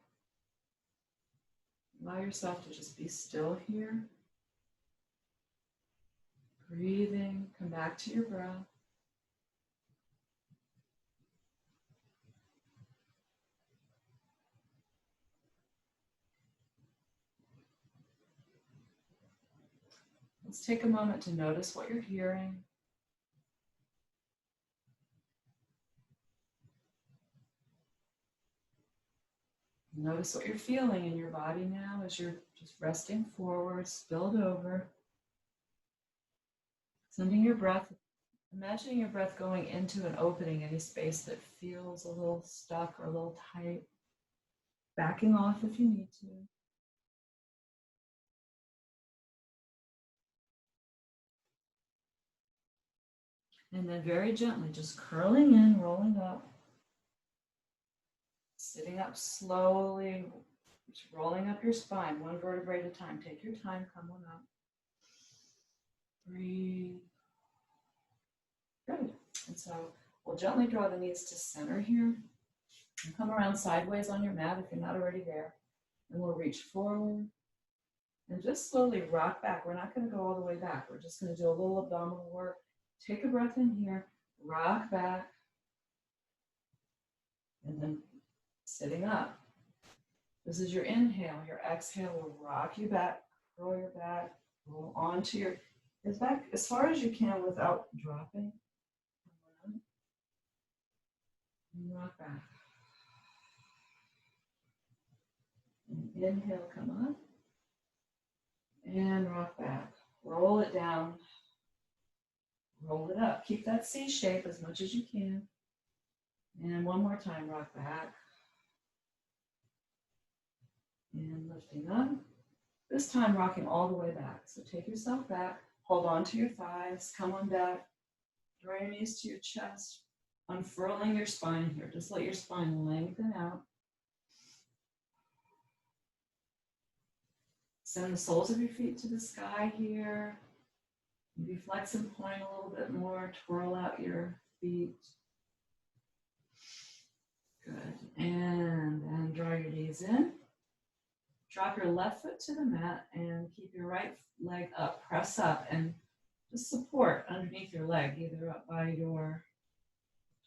Allow yourself to just be still here. Breathing, come back to your breath. Let's take a moment to notice what you're hearing. Notice what you're feeling in your body now as you're just resting forward, spilled over. Sending your breath, imagining your breath going into and opening any space that feels a little stuck or a little tight. Backing off if you need to. And then very gently, just curling in, rolling up. Sitting up slowly, just rolling up your spine, one vertebrae at a time. Take your time, come on up. Breathe. Good. And so We'll gently draw the knees to center here. And come around sideways on your mat if you're not already there. And we'll reach forward and just slowly rock back. We're not going to go all the way back. We're just going to do a little abdominal work. Take a breath in here, rock back, and then sitting up. This is your inhale. Your exhale will rock you back, curl your back, roll onto your back as far as you can without dropping. And rock back. And inhale, come up. And rock back. Roll it down. Roll it up. Keep that C shape as much as you can. And one more time, rock back. And lifting up. This time rocking all the way back. So take yourself back. Hold on to your thighs. Come on back. Draw your knees to your chest. Unfurling your spine here. Just let your spine lengthen out. Send the soles of your feet to the sky here. Maybe flex and point a little bit more. Twirl out your feet. Good. And then draw your knees in. Drop your left foot to the mat and keep your right leg up. Press up and just support underneath your leg, either up by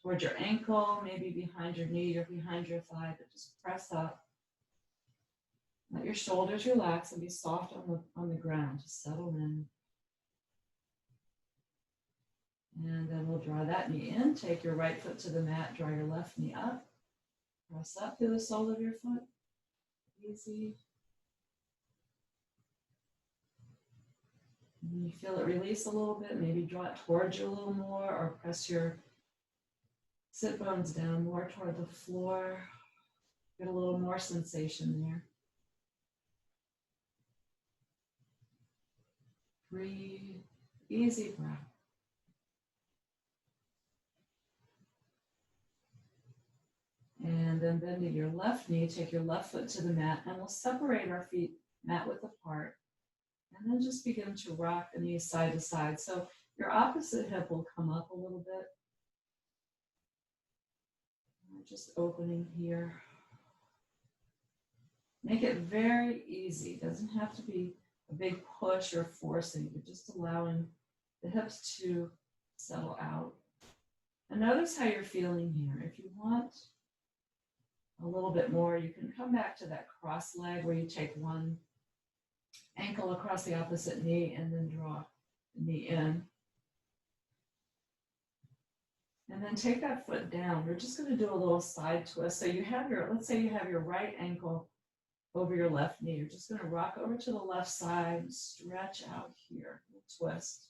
towards your ankle, maybe behind your knee or behind your thigh, but just press up. Let your shoulders relax and be soft on the ground. Just settle in. And then we'll draw that knee in. Take your right foot to the mat. Draw your left knee up. Press up through the sole of your foot. Easy. And you feel it release a little bit. Maybe draw it towards you a little more, or press your sit bones down more toward the floor. Get a little more sensation there. Breathe, easy breath. And then bending your left knee, take your left foot to the mat, and we'll separate our feet mat width apart. And then just begin to rock the knees side to side. So your opposite hip will come up a little bit. Just opening here. Make it very easy. It doesn't have to be a big push or forcing, but just allowing the hips to settle out. And notice how you're feeling here. If you want a little bit more, you can come back to that cross leg where you take one ankle across the opposite knee and then draw the knee in. And then take that foot down. We're just going to do a little side twist. So you have let's say you have your right ankle over your left knee. You're just going to rock over to the left side, stretch out here, twist.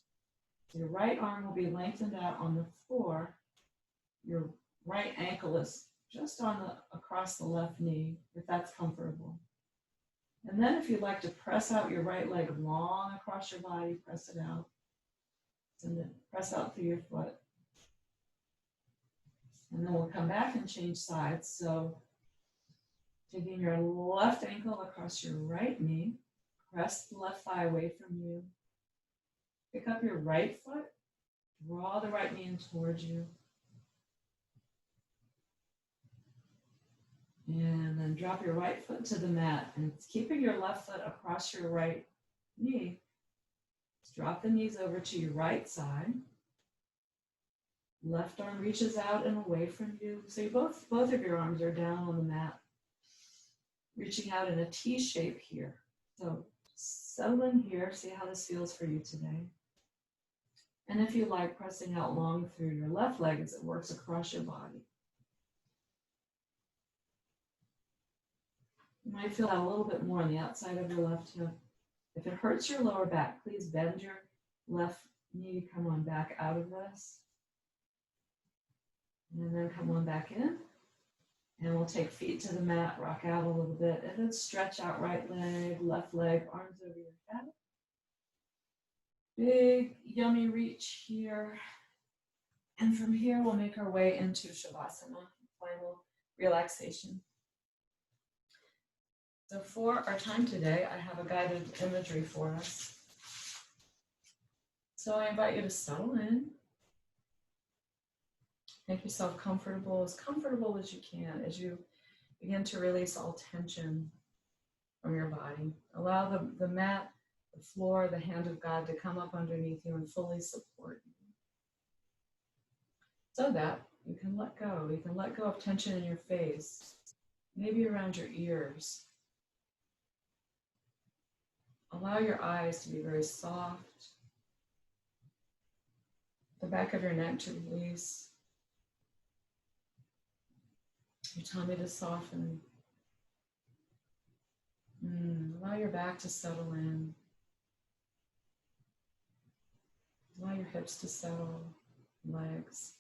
So your right arm will be lengthened out on the floor. Your right ankle is just across the left knee, if that's comfortable. And then if you'd like to press out your right leg long across your body, press it out. And then press out through your foot. And then we'll come back and change sides. So taking your left ankle across your right knee, press the left thigh away from you. Pick up your right foot, draw the right knee in towards you. And then drop your right foot to the mat. And keeping your left foot across your right knee, drop the knees over to your right side. Left arm reaches out and away from you. So both of your arms are down on the mat, reaching out in a T shape here. So settle in here, see how this feels for you today. And if you like, pressing out long through your left leg as it works across your body. You might feel that a little bit more on the outside of your left hip. If it hurts your lower back, please bend your left knee, come on back out of this. And then come on back in. And we'll take feet to the mat, rock out a little bit, and then stretch out right leg, left leg, arms over your head. Big, yummy reach here. And from here, we'll make our way into Shavasana, final relaxation. So for our time today, I have a guided imagery for us. So I invite you to settle in. Make yourself comfortable as you can as you begin to release all tension from your body. Allow the mat, the floor, the hand of God to come up underneath you and fully support you so that you can let go. You can let go of tension in your face, maybe around your ears. Allow your eyes to be very soft, the back of your neck to release, your tummy to soften. Allow your back to settle in. Allow your hips to settle, legs,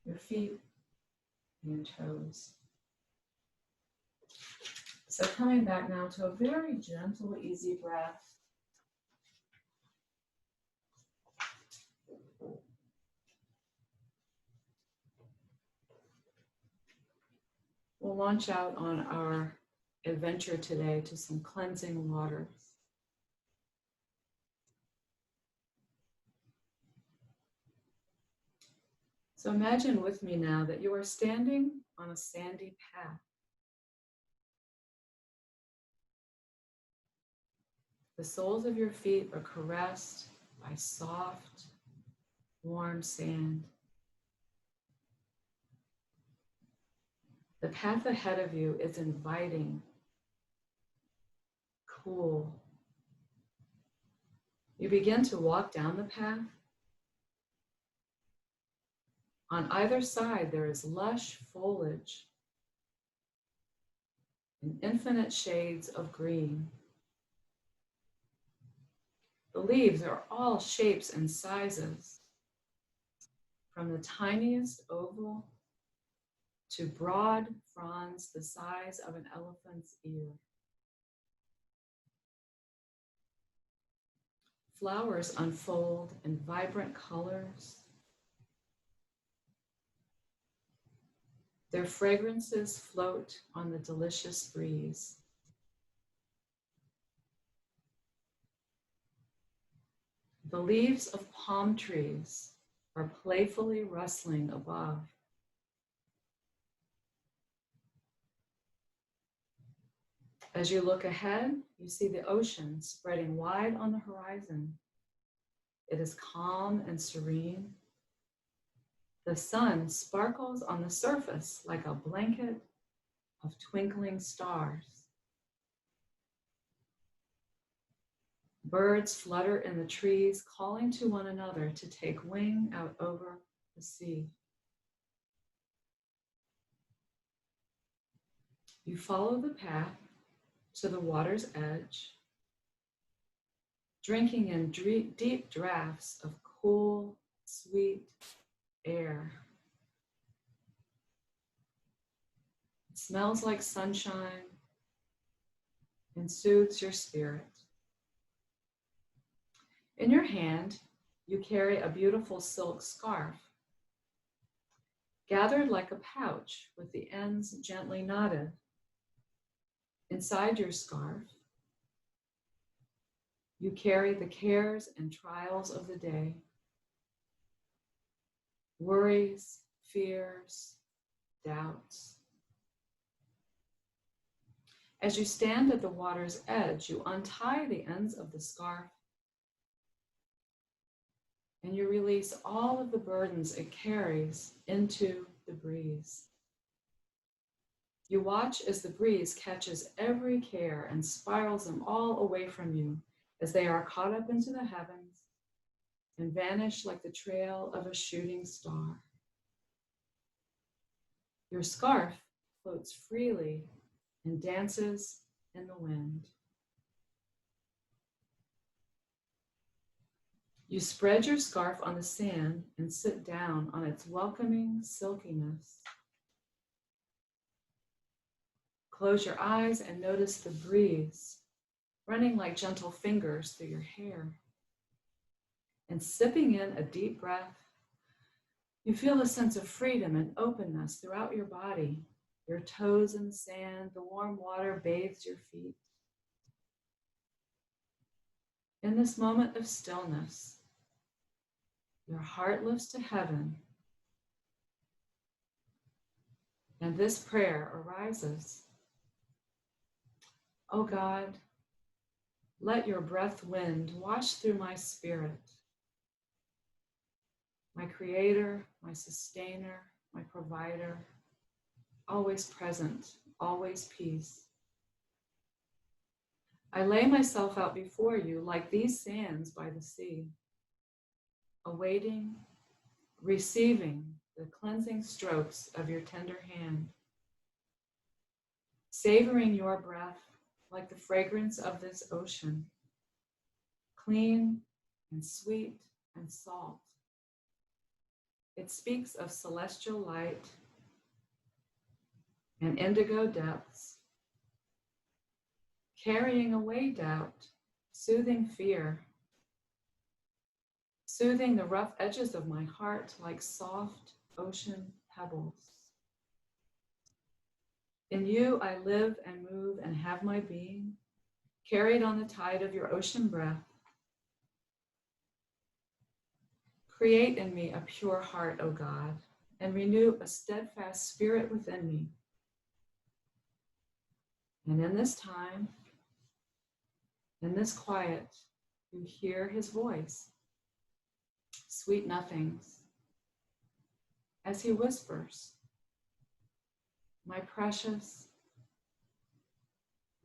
your feet, and your toes. So coming back now to a very gentle, easy breath. We'll launch out on our adventure today to some cleansing waters. So imagine with me now that you are standing on a sandy path. The soles of your feet are caressed by soft, warm sand. The path ahead of you is inviting, cool. You begin to walk down the path. On either side, there is lush foliage in infinite shades of green. The leaves are all shapes and sizes, from the tiniest oval to broad fronds the size of an elephant's ear. Flowers unfold in vibrant colors. Their fragrances float on the delicious breeze. The leaves of palm trees are playfully rustling above. As you look ahead, you see the ocean spreading wide on the horizon. It is calm and serene. The sun sparkles on the surface like a blanket of twinkling stars. Birds flutter in the trees, calling to one another to take wing out over the sea. You follow the path to the water's edge, drinking in deep draughts of cool, sweet air. It smells like sunshine and soothes your spirit. In your hand, you carry a beautiful silk scarf, gathered like a pouch with the ends gently knotted. Inside your scarf, you carry the cares and trials of the day, worries, fears, doubts. As you stand at the water's edge, you untie the ends of the scarf and you release all of the burdens it carries into the breeze. You watch as the breeze catches every care and spirals them all away from you as they are caught up into the heavens and vanish like the trail of a shooting star. Your scarf floats freely and dances in the wind. You spread your scarf on the sand and sit down on its welcoming silkiness. Close your eyes and notice the breeze running like gentle fingers through your hair. And sipping in a deep breath, you feel a sense of freedom and openness throughout your body. Your toes in the sand, the warm water bathes your feet. In this moment of stillness, your heart lifts to heaven And this prayer arises. O God, let your breath wind wash through my spirit, my creator, my sustainer, my provider, always present, always peace. I lay myself out before you like these sands by the sea, awaiting, receiving the cleansing strokes of your tender hand, savoring your breath like the fragrance of this ocean, clean and sweet and salt. It speaks of celestial light and indigo depths, carrying away doubt, soothing fear, soothing the rough edges of my heart like soft ocean pebbles. In you I live and move and have my being, carried on the tide of your ocean breath. Create in me a pure heart, O God, and renew a steadfast spirit within me. And in this time, in this quiet, you hear his voice, sweet nothings, as he whispers, my precious,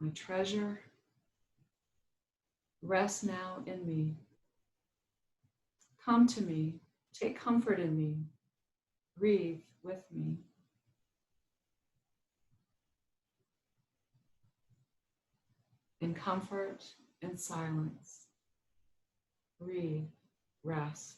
my treasure, rest now in me. Come to me, take comfort in me, breathe with me. In comfort and silence, breathe, rest.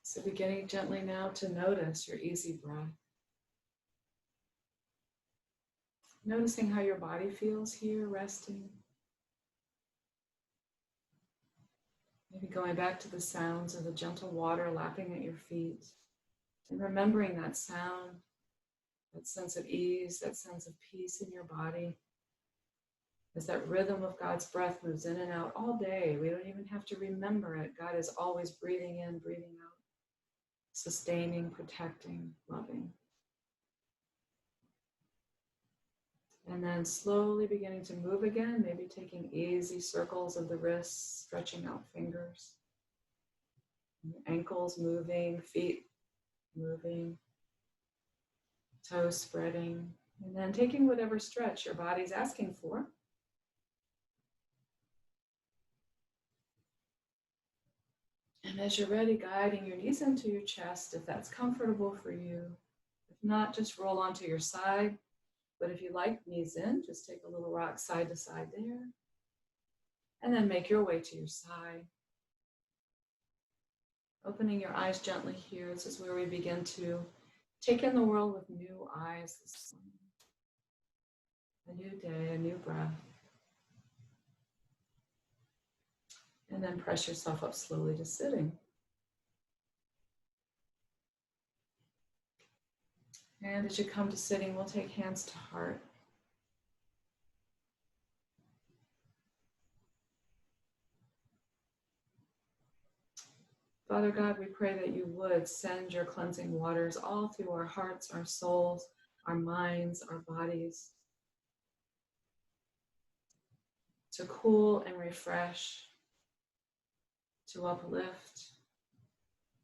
So beginning gently now to notice your easy breath. Noticing how your body feels here, resting. Maybe going back to the sounds of the gentle water lapping at your feet and remembering that sound, that sense of ease, that sense of peace in your body. As that rhythm of God's breath moves in and out all day, we don't even have to remember it. God is always breathing in, breathing out, sustaining, protecting, loving. And then slowly beginning to move again, maybe taking easy circles of the wrists, stretching out fingers, ankles moving, feet moving, toes spreading, and then taking whatever stretch your body's asking for. And as you're ready, guiding your knees into your chest, if that's comfortable for you. If not, just roll onto your side. But if you like, knees in, just take a little rock side to side there. And then make your way to your side. Opening your eyes gently here. This is where we begin to take in the world with new eyes this morning. A new day, a new breath. And then press yourself up slowly to sitting. And as you come to sitting, we'll take hands to heart. Father God, we pray that you would send your cleansing waters all through our hearts, our souls, our minds, our bodies, to cool and refresh, to uplift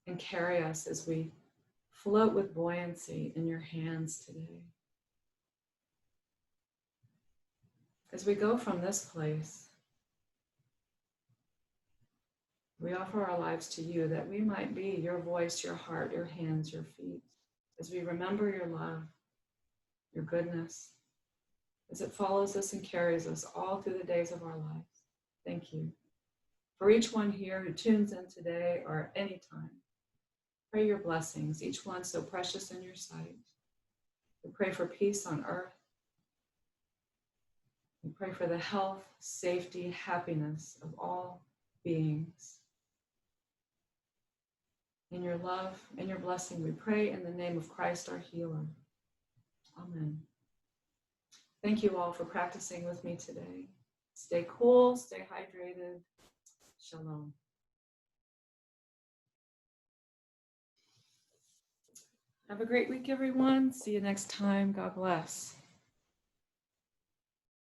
and carry us as we float with buoyancy in your hands today. As we go from this place, we offer our lives to you that we might be your voice, your heart, your hands, your feet, as we remember your love, your goodness, as it follows us and carries us all through the days of our lives. Thank you. For each one here who tunes in today or at any time, pray your blessings, each one so precious in your sight. We pray for peace on earth. We pray for the health, safety, happiness of all beings. In your love and your blessing, we pray in the name of Christ, our healer. Amen. Thank you all for practicing with me today. Stay cool, stay hydrated. Shalom. Have a great week, everyone. See you next time. God bless.